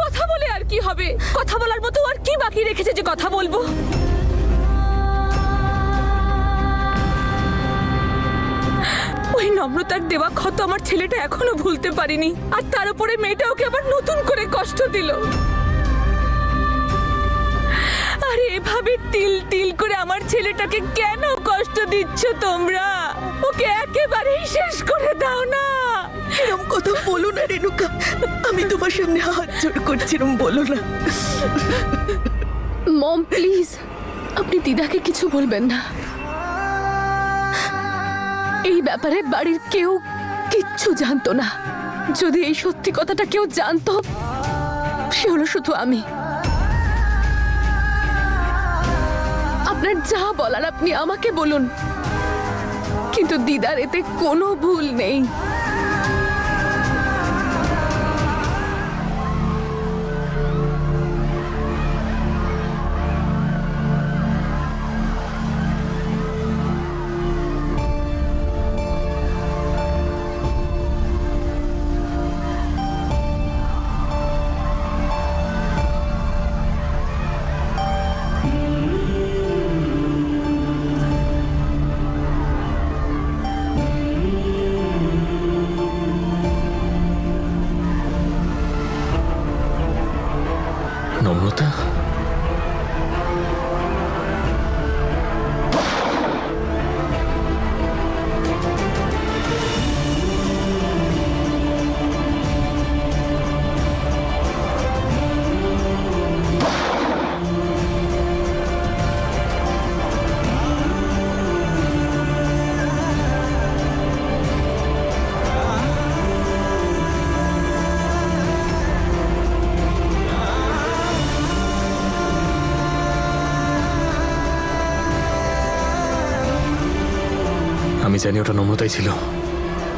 কথা বলে আর কি হবে? কথা বলার মতো আর কি বাকি রেখেছে যে কথা বলবো? ওই নম্রতার দেওয়া ক্ষত আমার ছেলেটা এখনো ভুলতে পারিনি। আর তার উপরে মেয়েটা ওকে আবার নতুন করে কষ্ট দিল। আর এভাবে তিল তিল করে আমার ছেলেটাকে কেন কষ্ট দিচ্ছ তোমরা? ওকে একেবারেই শেষ করে দাও না। এরকম কথা বলো না রেণুকা, আমি তোমার সামনে হাত জোড় করছি, এরকম বলো না। মম প্লিজ, আপনি দিদাকে কিছু বলবেন না। এই ব্যাপারে বাড়ির কেউ কিচ্ছু জানতো না। যদি এই সত্যি কথাটা কেউ জানতো, সে হলো শুধু আমি। আপনার যা বলার আপনি আমাকে বলুন, কিন্তু দিদার এতে কোনো ভুল নেই। নম্রতা, আমি জানি ওটা নম্রতাই ছিল।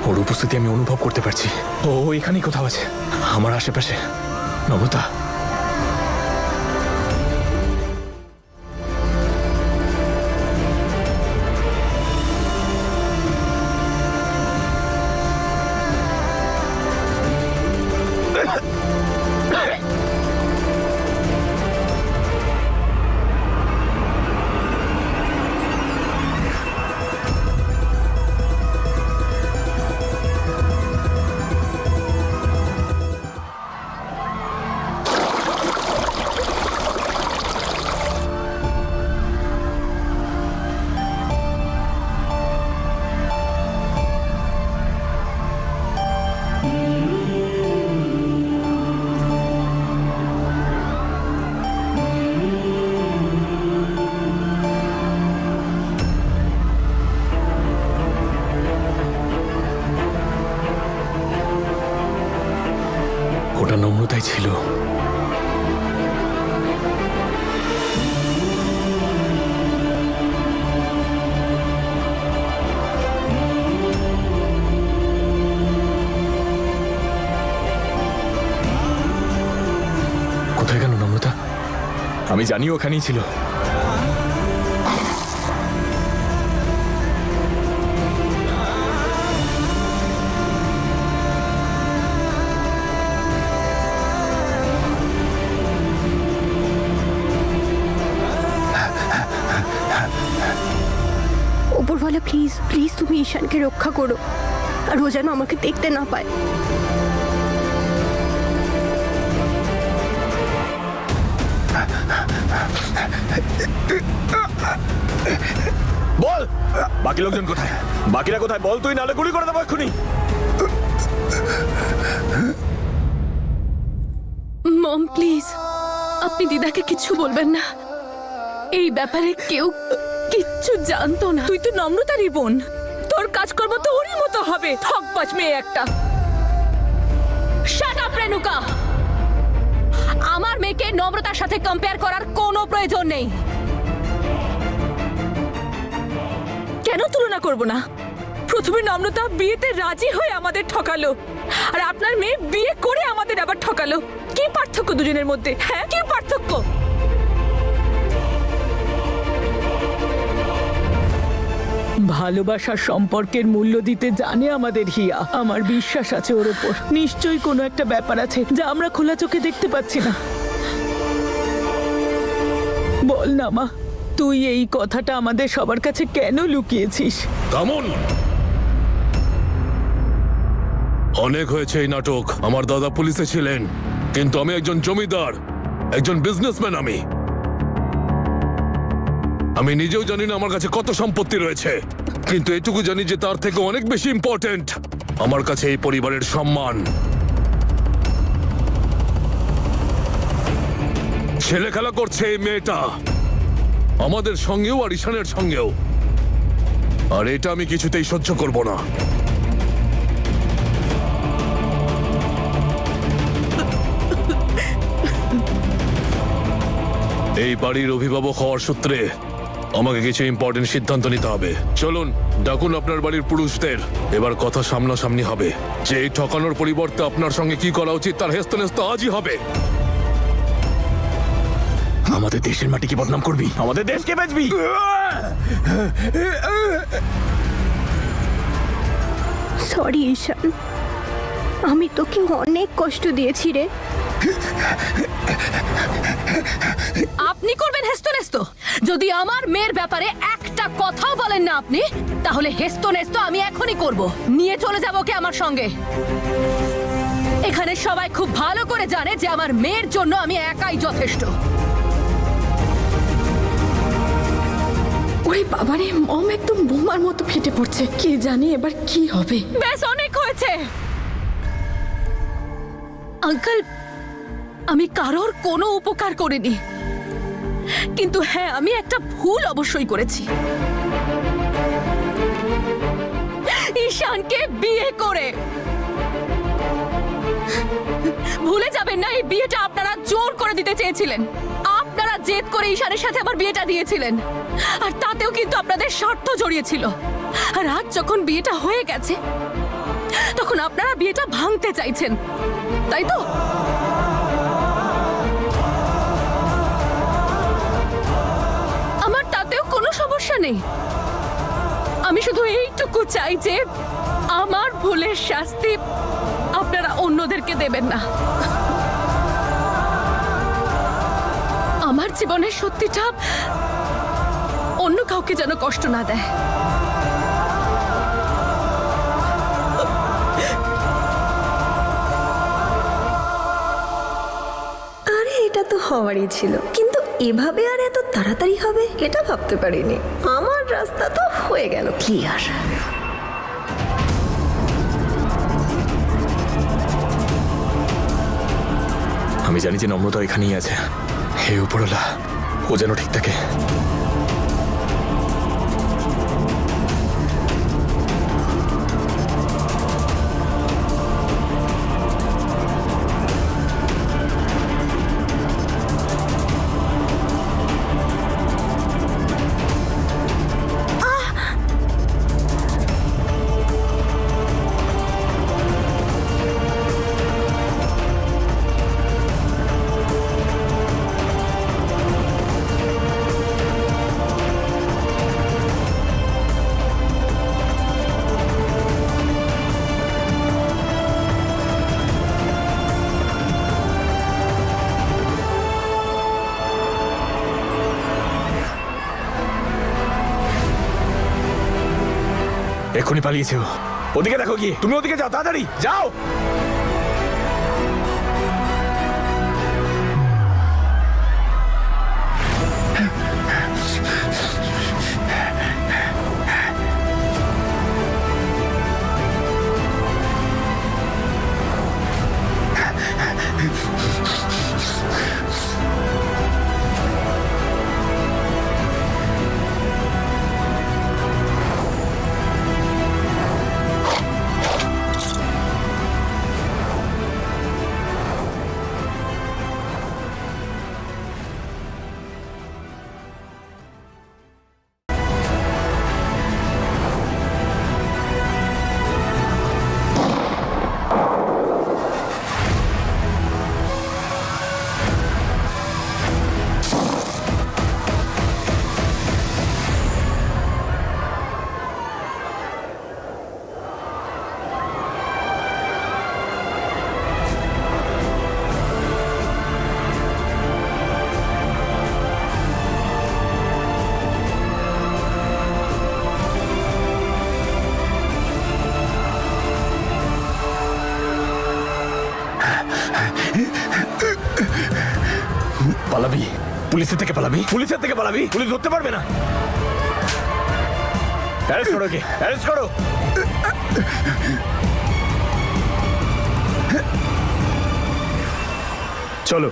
ওর উপস্থিতি আমি অনুভব করতে পারছি। ও এখানেই কোথাও আছে, আমার আশেপাশে। নম্রতা, ওটা নম্রতাই ছিল। কোথায় গেল নম্রতা? আমি জানি ওখানেই ছিল। উপরওয়ালা প্লিজ প্লিজ তুমি ঈশানকে রক্ষা করো, আর ও যেন আমাকে দেখতে না পায়। বল, বাকি লোকজন কোথায়? বাকিরা কোথায় বল তুই, নালে গুলি করে দেবো এক্ষুনি। মম প্লিজ, আপনি দিদাকে কিছু বলবেন না। এই ব্যাপারে কেউ কিচ্ছু জানতো না। তুই তো নম্রতারই বোন, তোর ওর কাজকর্ম তো ওরই মতো হবে, ঠকবাজ মেয়ে একটা। শাট আপ রেনুকা, আমার মেয়েকে নম্রতার সাথে কম্পেয়ার করার কোনো প্রয়োজন নেই। কেন তুলনা করব না? প্রথমে নম্রতা বিয়েতে রাজি হয়ে আমাদের ঠকালো, আর আপনার মেয়ে বিয়ে করে আমাদের আবার ঠকালো। কি পার্থক্য দুজনের মধ্যে? হ্যাঁ, কি পার্থক্য? ভালোবাসার সম্পর্কের মূল্য দিতে জানে আমাদের হিয়া। আমার বিশ্বাস আছে ওর ওপর। নিশ্চয়ই কোনো একটা ব্যাপার আছে যা আমরা খোলা চোখে দেখতে পাচ্ছি না। বল না মা, তুই এই কথাটা আমাদের সবার কাছে কেন লুকিয়েছিস? থামুন, অনেক হয়েছে এই নাটক। আমার দাদা পুলিশে ছিলেন, কিন্তু আমি একজন জমিদার, একজন বিজনেসম্যান। আমি নিজেও জানি না আমার কাছে কত সম্পত্তি রয়েছে, কিন্তু এটুকু জানি যে তার থেকে অনেক বেশি ইম্পর্টেন্ট আমার কাছে এই পরিবারের সম্মান। ছেলে খেলা করছে এই মেয়েটা, আমাদের সঙ্গেও আর ঈশানের সঙ্গেও, আর এটা আমি কিছুতেই সহ্য করব না। এই বাড়ির অভিভাবক হওয়ার সূত্রে আমাকে কিছু ইম্পর্টেন্ট সিদ্ধান্ত নিতে হবে। চলুন, ডাকুন আপনার বাড়ির পুরুষদের। এবার কথা সামনাসামনি হবে যে এই ঠকানোর পরিবর্তে আপনার সঙ্গে কি করা উচিত তার হেস্তনেস্ত আজই হবে। আমাদের দেশের মাটি কি বদনাম করবি? আমাদের দেশকে বেচবি? সরি ঈশান, আমি তোকে অনেক কষ্ট দিয়েছি রে। আপনি করবেন হেস্তনেস্ত? যদি আমার মেয়ের ব্যাপারে একটা কথাও বলেন না আপনি, তাহলে হেস্তনেস্ত আমি এখনই করব। নিয়ে চলে যাব ওকে আমার সঙ্গে। এখানে সবাই খুব ভালো করে জানে যে আমার মেয়ের জন্য আমি একাই যথেষ্ট। ওরে বাবারে, মম একদম বোমার মতো ফেটে পড়ছে। কে জানে এবার কি হবে। ব্যাস, অনেক হয়েছে। আঙ্কেল, আমি কারোর কোনো উপকার করিনি, কিন্তু হ্যাঁ, আমি একটা ভুল অবশ্যই করেছি। ঈশানকে বিয়ে করে। ভুলে যাবেন না, এই বিয়েটা আপনারা জোর করে দিতে চেয়েছিলেন। আপনারা জেদ করে ঈশানের সাথে আমার বিয়েটা দিয়েছিলেন, আর তাতেও কিন্তু আপনাদের স্বার্থ জড়িয়েছিল। আর আজ যখন বিয়েটা হয়ে গেছে, তখন আপনারা বিয়েটা ভাঙতে চাইছেন, তাই তো? আমার তাতেও কোনো সমস্যা নেই। আমি শুধু এইটুকু চাই যে আমার ভুলের শাস্তি আপনারা অন্যদেরকে দেবেন না। আমার জীবনের সত্যিটা অন্য কাউকে যেন কষ্ট না দেয়। আরে এটা তো হওয়ারই ছিল, কিন্তু এভাবে আর এত তাড়াতাড়ি হবে এটা ভাবতে পারিনি। আমার রাস্তা তো হয়ে গেল ক্লিয়ার। আমি জানি যে নম্রতা এখানেই আছে। হে উপরওয়ালা, ও যেন ঠিক থাকে। এক্ষুনি পালিয়েছে ও। ওদিকে দেখো গিয়ে, তুমি ওদিকে যাও, তাড়াতাড়ি যাও। পালাবি? পুলিশের থেকে পালাবি? পুলিশের থেকে পালাবি? পুলিশ ধরতে পারবে না। অ্যারেস্ট করো, কে অ্যারেস্ট করো। চলো।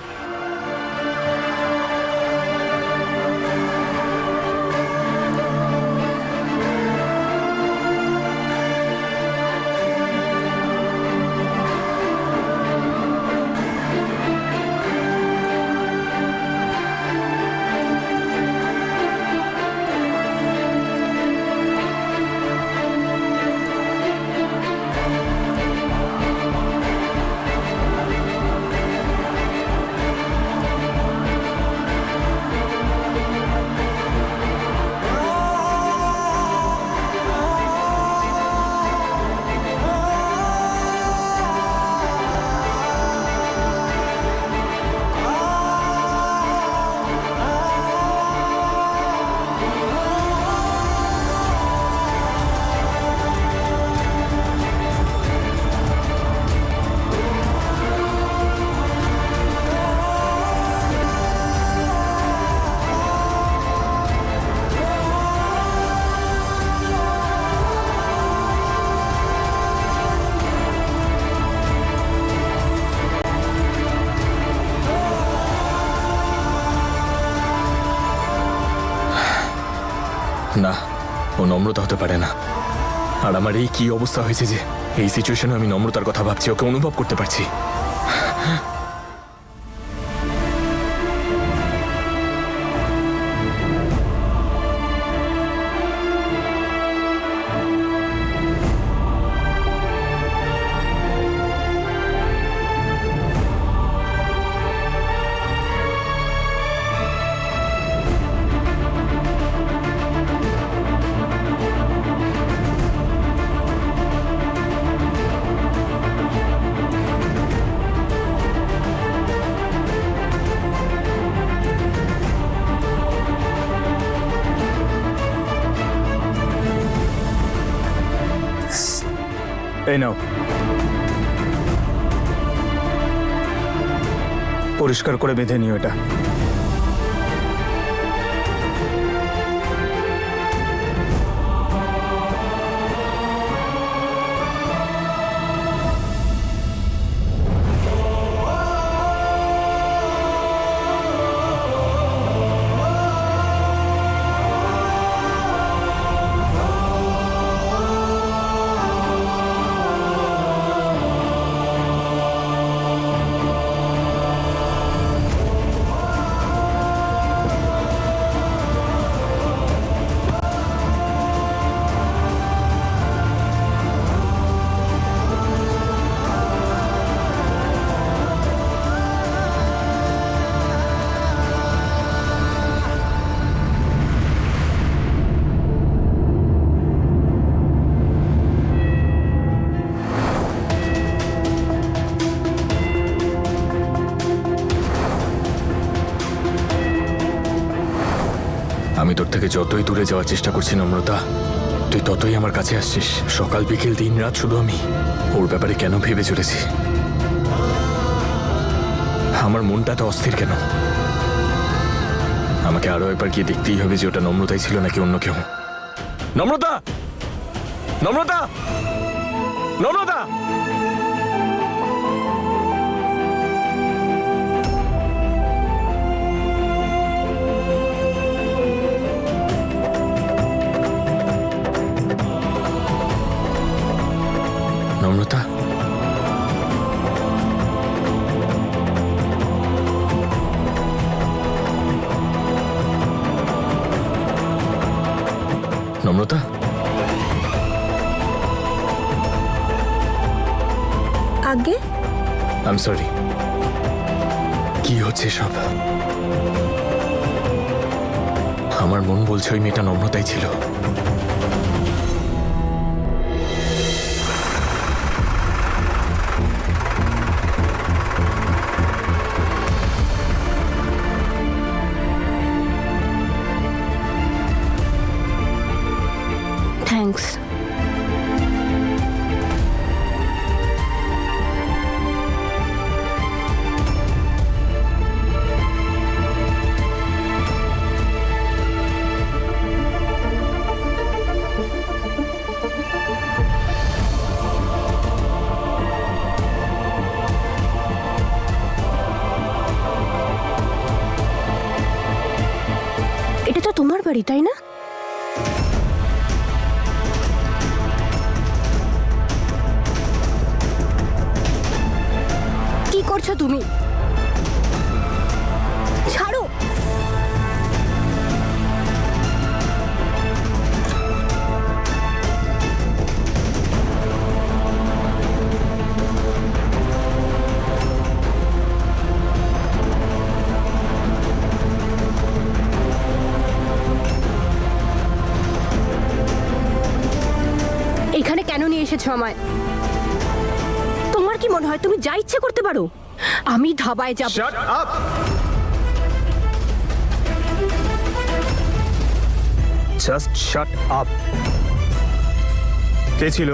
না, ও নম্রতা হতে পারে না। আর আমার এই কি অবস্থা হয়েছে যে এই সিচুয়েশনে আমি নম্রতার কথা ভাবছি, ওকে অনুভব করতে পারছি। এই নাও, পরিষ্কার করে বেঁধে নিও এটা। আমি তোর থেকে যতই দূরে যাওয়ার চেষ্টা করছি নম্রতা, তুই ততই আমার কাছে আসছিস। সকাল বিকেল দিন রাত শুধু আমি ওর ব্যাপারে কেন ভেবে চলেছি। আমার মনটা তো অস্থির কেন? আমাকে আরো একবার গিয়ে দেখতেই হবে যে ওটা নম্রতাই ছিল নাকি অন্য কেউ। নম্রতা, নম্রতা, নম্রতা! নম্রতা, নম্রতা, আগে আই এম সরি। কি হচ্ছে সব? আমার মন বলছে ওই মেয়েটা নম্রতাই ছিল। থ্যাঙ্কস। তোমার বাড়ি, তাই না? কি করছো তুমি? ছাড়ো। এখানে কেন নিয়ে এসেছো আমায়? তোমার কি মনে হয় তুমি যা ইচ্ছে করতে পারো? আমি ধাবায় যাব। Shut up! Just shut up. কে ছিল?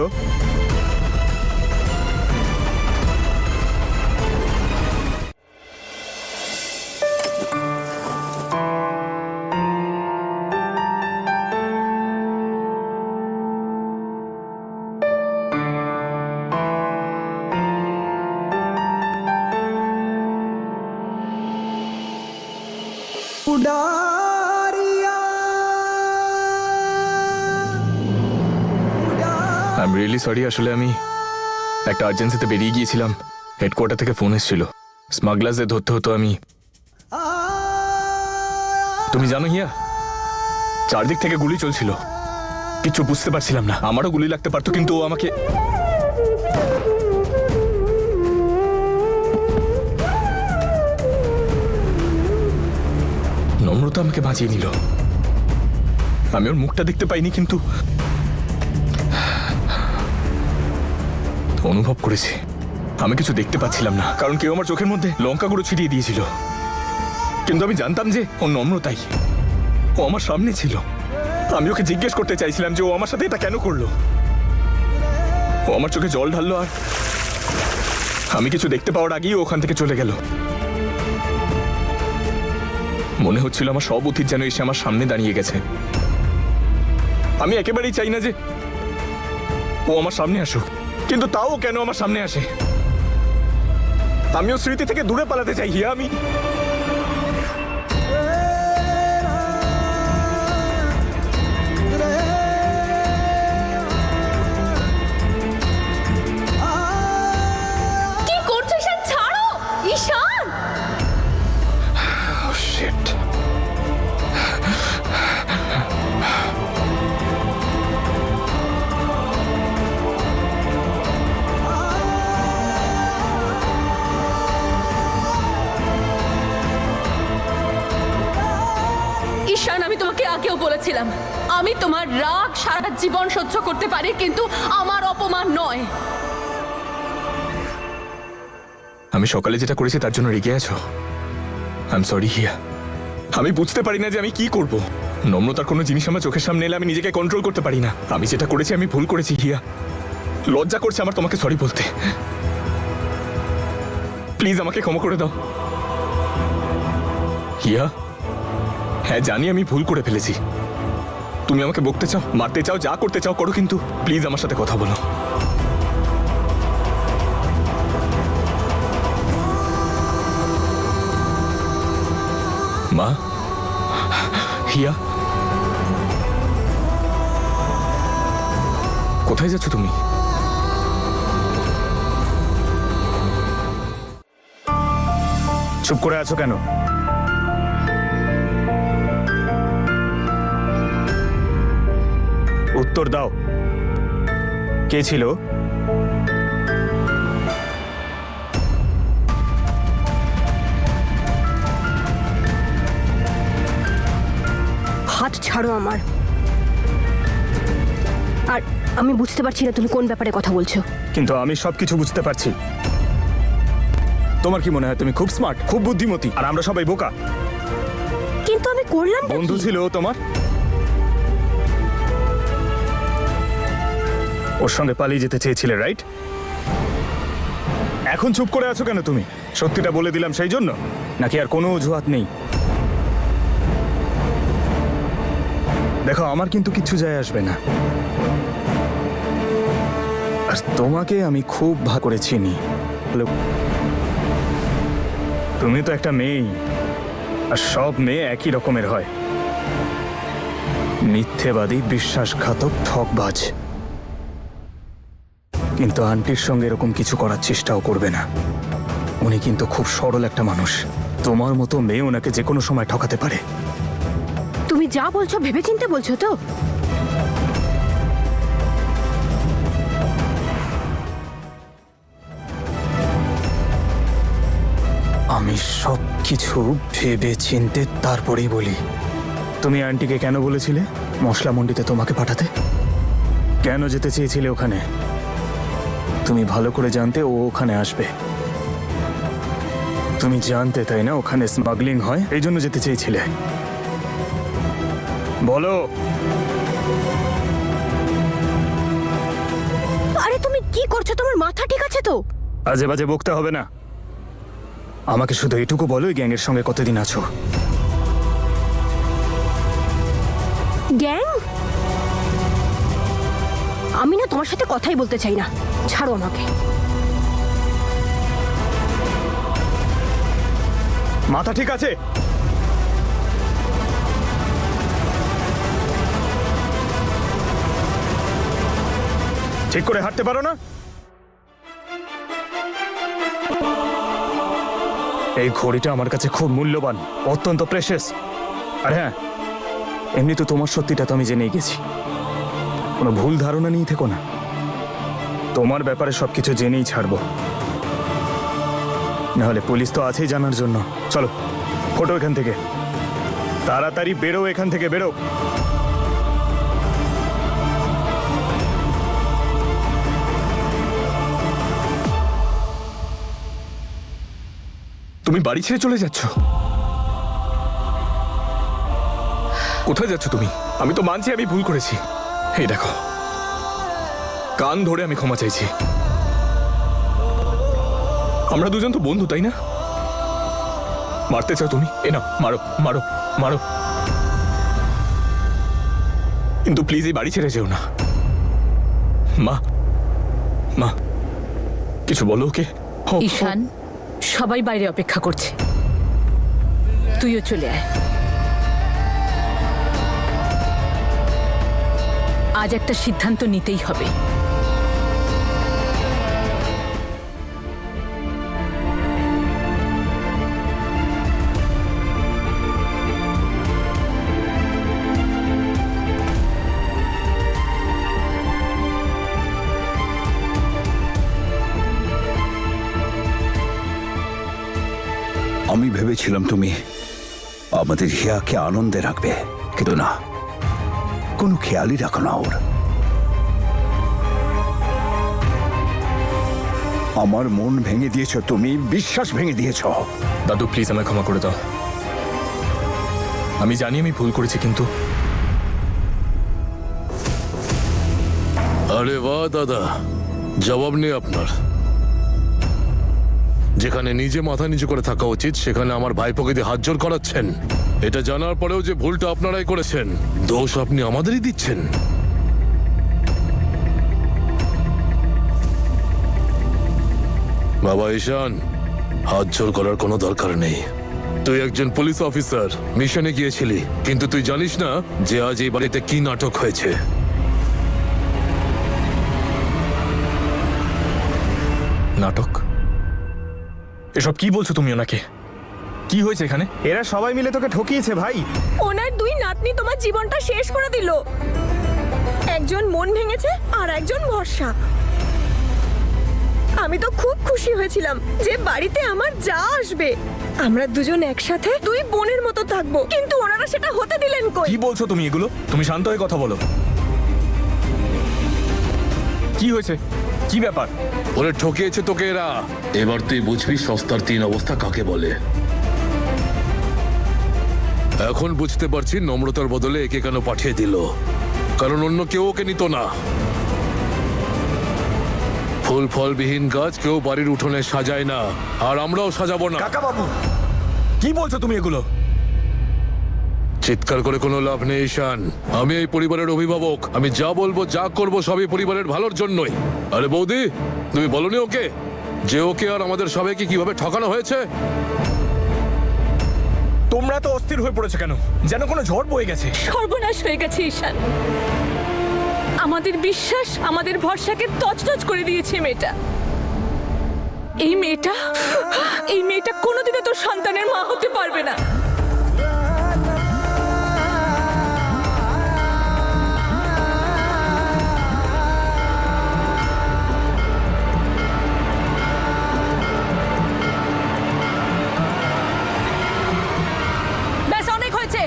আই এম রিয়েলি সরি, আসলে আমি একটা আর্জেন্সিতে বেরিয়ে গিয়েছিলাম। হেডকোয়ার্টার থেকে ফোন এসেছিল, স্মাগলারদের ধরতে হতো। আমি তুমি জানো হিয়া, চারদিক থেকে গুলি চলছিল, কিছু বুঝতে পারছিলাম না। আমারও গুলি লাগতে পারতো, কিন্তু ও আমাকে নম্রতা আমাকে বাঁচিয়ে নিল। আমি ওর মুখটা দেখতে পাইনি, কিন্তু অনুভব করেছি। আমি কিছু দেখতে পাচ্ছিলাম না, কারণ কেউ আমার চোখের মধ্যে লঙ্কা গুঁড়ো ছিটিয়ে দিয়েছিল। কিন্তু আমি জানতাম যে ও নম্রতাই, ও আমার সামনে ছিল। আমি ওকে জিজ্ঞেস করতে চাইছিলাম যে ও আমার সাথে এটা কেন করলো। ও আমার চোখে জল ঢাললো, আর আমি কিছু দেখতে পাওয়ার আগেই ও ওখান থেকে চলে গেল। মনে হচ্ছিল আমার সব অতীত যেন এসে আমার সামনে দাঁড়িয়ে গেছে। আমি একেবারেই চাই না যে ও আমার সামনে আসুক, কিন্তু তাও কেন আমার সামনে আসে? আমিও স্মৃতি থেকে দূরে পালাতে চাই হিয়া। আমি কি করছো ঈশান? ছাড়ো ঈশান। শিট। ঈশান, আমি তোমাকে আগেও বলেছিলাম, আমি তোমার রাগ সারা জীবন সহ্য করতে পারি, কিন্তু আমার অপমান নয়। আমি সকালে যেটা করেছি তার জন্য রেগে আছো? আই এম সরি হিয়া। আমি বুঝতে পারি না যে আমি কি করব। নম্রতার কোনো জিনিস আমার চোখের সামনে এলে আমি নিজেকে কন্ট্রোল করতে পারি না। আমি যেটা করেছি আমি ভুল করেছি হিয়া। লজ্জা করছে আমার তোমাকে সরি বলতে। প্লিজ আমাকে ক্ষমা করে দাও হিয়া। হ্যাঁ জানি আমি ভুল করে ফেলেছি। তুমি আমাকে বকতে চাও, মারতে চাও, যা করতে চাও করো, কিন্তু প্লিজ আমার সাথে কথা বলো। মা, হিয়া, কোথায় যাচ্ছ তুমি? চুপ করে আছো কেন? উত্তর দাও, কে ছিল? হাত ছাড়ো আমার। আর আমি বুঝতে পারছি না তুমি কোন ব্যাপারে কথা বলছো। কিন্তু আমি সবকিছু বুঝতে পারছি। তোমার কি মনে হয় তুমি খুব স্মার্ট, খুব বুদ্ধিমতী, আর আমরা সবাই বোকা? কিন্তু আমি করলাম বন্ধু ছিল ও তোমার, ওর সঙ্গে পালিয়ে যেতে চেয়েছিলে, রাইট? এখন চুপ করে আছো কেন তুমি? সত্যিটা বলে দিলাম সেই জন্য, নাকি আর কোনো অজুহাত নেই? দেখো, আমার কিন্তু কিচ্ছু যায় আসবে না, আর তোমাকে আমি খুব ভালো করে চিনি। তুমি তো একটা মেয়েই, আর সব মেয়ে একই রকমের হয়। মিথ্যেবাদী, বিশ্বাসঘাতক, ঠকবাজ। কিন্তু আন্টির সঙ্গে এরকম কিছু করার চেষ্টাও করবে না। উনি কিন্তু খুব সরল একটা মানুষ। তোমার মতো মেয়ে ওনাকে যে কোনো সময় ঠকাতে পারে। তুমি যা বলছো ভেবেচিন্তে বলছো তো? আমি সব কিছু ভেবে চিনতে তারপরেই বলি। তুমি আন্টিকে কেন বলেছিলে মশলা মন্ডিতে তোমাকে পাঠাতে? কেন যেতে চেয়েছিলে ওখানে? তুমি ভালো করে জানতে ও ওখানে আসবে। তুমি জানতে, তাই না, ওখানে স্মাগলিং হয়, এই জন্য যেতে চেয়েছিলে। বলো। আরে তুমি কি করছো? তোমার মাথা ঠিক আছে তো? আজে বাজে বকতে হবে না। আমাকে শুধু এটুকু বলো, এই গ্যাংয়ের সঙ্গে কতদিন আছো? গ্যাং? আমি না তোমার সাথে কথাই বলতে চাই না, ছাড়ো আমাকে। মাথা ঠিক আছে? ঠিক করে হাঁটতে পারো না? এই ঘড়িটা আমার কাছে খুব মূল্যবান, অত্যন্ত প্রেশাস। আর হ্যাঁ, এমনি তো তোমার সত্যিটা তো আমি জেনেই গেছি। কোনো ভুল ধারণা নিয়ে থেকো না। তোমার ব্যাপারে সবকিছু জেনেই ছাড়বো, নাহলে পুলিশ তো আছেই জানার জন্য। চলো ফটো এখান থেকে, তাড়াতাড়ি বেরো এখান থেকে, বেরো। তুমি বাড়ি ছেড়ে চলে যাচ্ছ? কোথায় যাচ্ছ তুমি? আমি তো মানছি আমি ভুল করেছি। এই দেখো, কান ধরে আমি ক্ষমা চাইছি। আমরা দুজন তো বন্ধু, তাই না? মারতে চাও তুমি? এ না, মারো মারো মারো, কিন্তু প্লিজ এই বাড়ি ছেড়ে যেও না। মা, মা, কিছু বলো ওকে। ঈশান, সবাই বাইরে অপেক্ষা করছে, তুইও চলে আয়। আজ একটা সিদ্ধান্ত নিতেই হবে। আমি ভেবেছিলাম তুমি আমাদের হিয়াকে আনন্দে রাখবে, কিন্তু না, কোনো খেয়ালই রাখো না ওর। আমার মন ভেঙে দিয়েছ তুমি, বিশ্বাস ভেঙে দিয়েছ। দাদু প্লিজ আমায় ক্ষমা করে দাও। আমি জানি আমি ভুল করেছি, কিন্তু আরে বাহ দাদা, জবাব নেই আপনার। যেখানে নিজে মাথা নিচু করে থাকা উচিত, সেখানে আমার ভাইপোকে দিয়ে হাত জোর করাচ্ছেন। এটা জানার পরেও যে ভুলটা আপনারাই করেছেন, দোষ আপনি আমাদেরই দিচ্ছেন। বাবা ঈশান, হাত জোর করার কোনো দরকার নেই। তুই একজন পুলিশ অফিসার, মিশনে গিয়েছিলি, কিন্তু তুই জানিস না যে আজ এই বাড়িতে কি নাটক হয়েছে। নাটক? এসব কি বলছো তুমি ওনাকে? কি হয়েছে এখানে? এরা সবাই মিলে তোকে ঠকিয়েছে ভাই। ওনার দুই নাতনি তোমার জীবনটা শেষ করে দিল। একজন মন ভেঙেছে আর একজন ভরসা। আমি তো খুব খুশি হয়েছিলাম যে বাড়িতে আমার যা আসবে, আমরা দুজন একসাথে দুই বোনের মতো থাকবো, কিন্তু ওনারা সেটা হতে দিলেন কই? কি বলছো তুমি এগুলো? তুমি শান্ত হয়ে কথা বলো। কি হয়েছে? কি ব্যাপার? ওরে ঠকিয়েছে তোকে এরা। এবার তুই বুঝবি সস্তার তিন অবস্থা কাকে বলে। এখন বুঝতে পারছি নম্রতার বদলে একে কেন পাঠিয়ে দিল, কারণ অন্য কেউ ওকে নিত না। ফুল ফলবিহীন গাছ কেউ বাড়ির উঠোনে সাজায় না, আর আমরাও সাজাবো না। কাকা বাবু, কি বলছো তুমি এগুলো? চিৎকার করে কোনো লাভ নেই ঈশান। আমি এই পরিবারের অভিভাবক, আমি যা বলবো যা করবো সবই পরিবারের ভালোর জন্যই। আরে বৌদি, তুমি বলনি ওকে যে ওকে আর আমাদের সবাইকে কিভাবে ঠকানো হয়েছে? তোমরা তো অস্থির হয়ে পড়েছে কেন? যেন কোনো ঝড় বয়ে গেছে। সর্বনাশ হয়ে গেছে ঈশান। আমাদের বিশ্বাস, আমাদের ভরসাকে তছনছ করে দিয়েছে মেয়েটা। এই মেয়েটা কোনোদিনও তোর সন্তানের মা হতে পারবে না। ব্যাস, অনেক হয়েছে।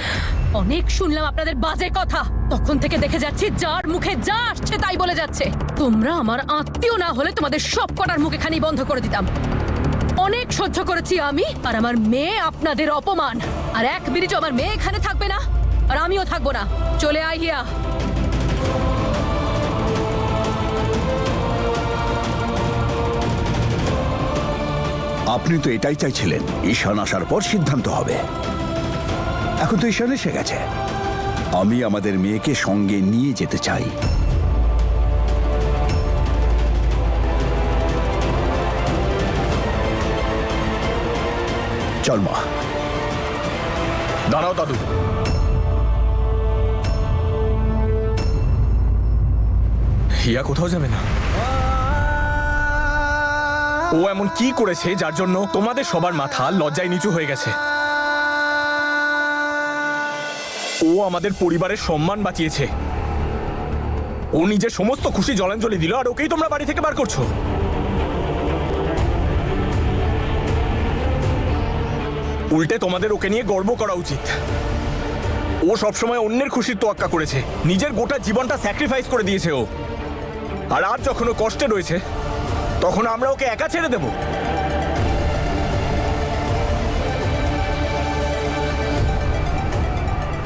অনেক শুনলাম আপনাদের বাজে কথা। তখন থেকে দেখে যাচ্ছি যার মুখে যা আসছে তাই বলে যাচ্ছে। তোমরা আমার আত্মীয় না হলে তোমাদের সব কটার মুখে খানি বন্ধ করে দিতাম। অনেক সহ্য করেছি আমি আর আমার মেয়ে আপনাদের অপমান। আর এক মিনিটও আমার মেয়ে এখানে থাকবে না, আর আমিও থাকবো না। চলে আয় হিয়া। আপনি তো এটাই চাইছিলেন, ঈশান আসার পর সিদ্ধান্ত হবে। এখন তো ঈশান এসে গেছে। আমি আমাদের মেয়েকে সঙ্গে নিয়ে যেতে চাই। চল মা। দাঁড়াও দাদু। হিয়া কোথাও যাবে না। ও এমন কি করেছে যার জন্য তোমাদের সবার মাথা লজ্জায় নিচু হয়ে গেছে? ও আমাদের পরিবারের সম্মান বাঁচিয়েছে। ও নিজের সমস্ত খুশি জলাঞ্জলি দিল, আর ওকেই তোমরা বাড়ি থেকে বার করছো। উল্টে তোমাদের ওকে নিয়ে গর্ব করা উচিত। ও সবসময় অন্যের খুশির তোয়াক্কা করেছে, নিজের গোটা জীবনটা স্যাক্রিফাইস করে দিয়েছে ও। আর আজ যখন ও কষ্টে রয়েছে তখন আমরা ওকে একা ছেড়ে দেব?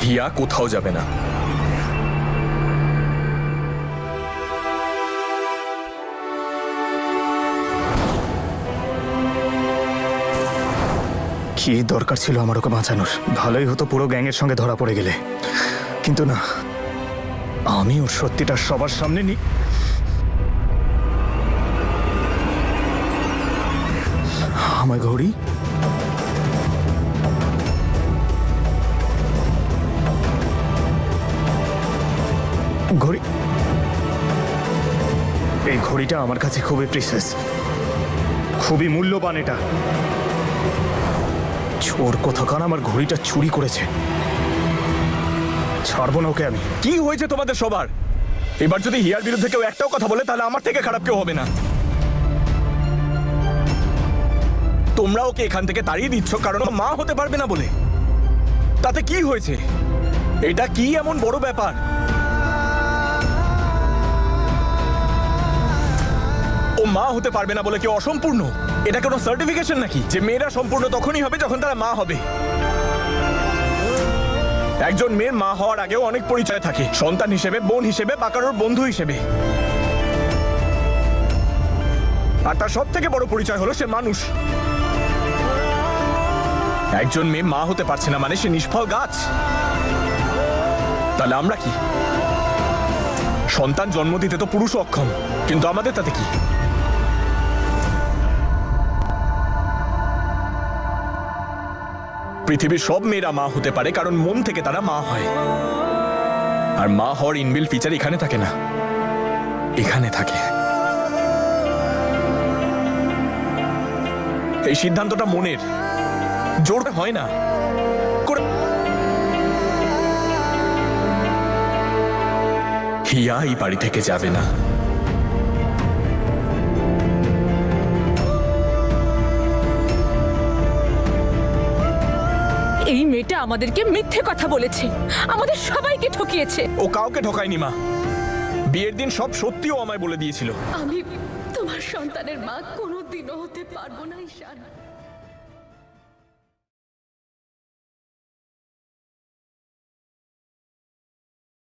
হিয়া কোথাও যাবে না। কি দরকার ছিল আমার ওকে বাঁচানোর? ভালোই হতো পুরো গ্যাংয়ের সঙ্গে ধরা পড়ে গেলে, কিন্তু না, আমি ওর সত্যিটা সবার সামনে আমার ঘড়ি ঘড়ি এই ঘড়িটা আমার কাছে খুবই প্রিসিয়াস, খুবই মূল্যবান। এটা চোর কোথাকার আমার ঘড়িটা চুরি করেছে। ছাড়বো না ওকে আমি। কি হয়েছে তোমাদের সবার? এবার যদি হিয়ার বিরুদ্ধে কেউ একটাও কথা বলে তাহলে আমার থেকে খারাপ কেউ হবে না। তোমরা ওকে এখান থেকে তাড়িয়ে দিচ্ছ কারণ ও মা হতে পারবে না বলে। তাতে কি হয়েছে? এটা কি এমন বড় ব্যাপার? ও মা হতে পারবে না বলে কি অসম্পূর্ণ? এটা কোনো সার্টিফিকেশন নাকি যে মেয়েরা সম্পূর্ণ তখনই হবে যখন তারা মা হবে? একজন মেয়ের মা হওয়ার আগেও অনেক পরিচয় থাকে, সন্তান হিসেবে, বোন হিসেবে বা কারোর বন্ধু হিসেবে। আর তার সব থেকে বড় পরিচয় হলো সে মানুষ। একজন মেয়ে মা হতে পারছে না মানে সে নিষ্ফল গাছ। তাহলে আমরা কি? সন্তান জন্ম দিতে তো পুরুষ অক্ষম, কিন্তু আমাদের তাতে কি? পৃথিবীর সব মেয়েরা মা হতে পারে কারণ মন থেকে তারা মা হয়। আর মা হওয়ার ইনবিল ফিচার এখানে থাকে না, এখানে থাকে। এই সিদ্ধান্তটা মনের, জোর হয় না। হিয়া এই বাড়ি থেকে যাবে না। এই মেয়েটা আমাদেরকে মিথ্যে কথা বলেছে, আমাদের সবাইকে ঠকিয়েছে। ও কাউকে ঠকায়নি মা। বিয়ের দিন সব সত্যিও আমায় বলে দিয়েছিল। আমি তোমার সন্তানের মা কোনোদিনও হতে পারবো না ঈশান।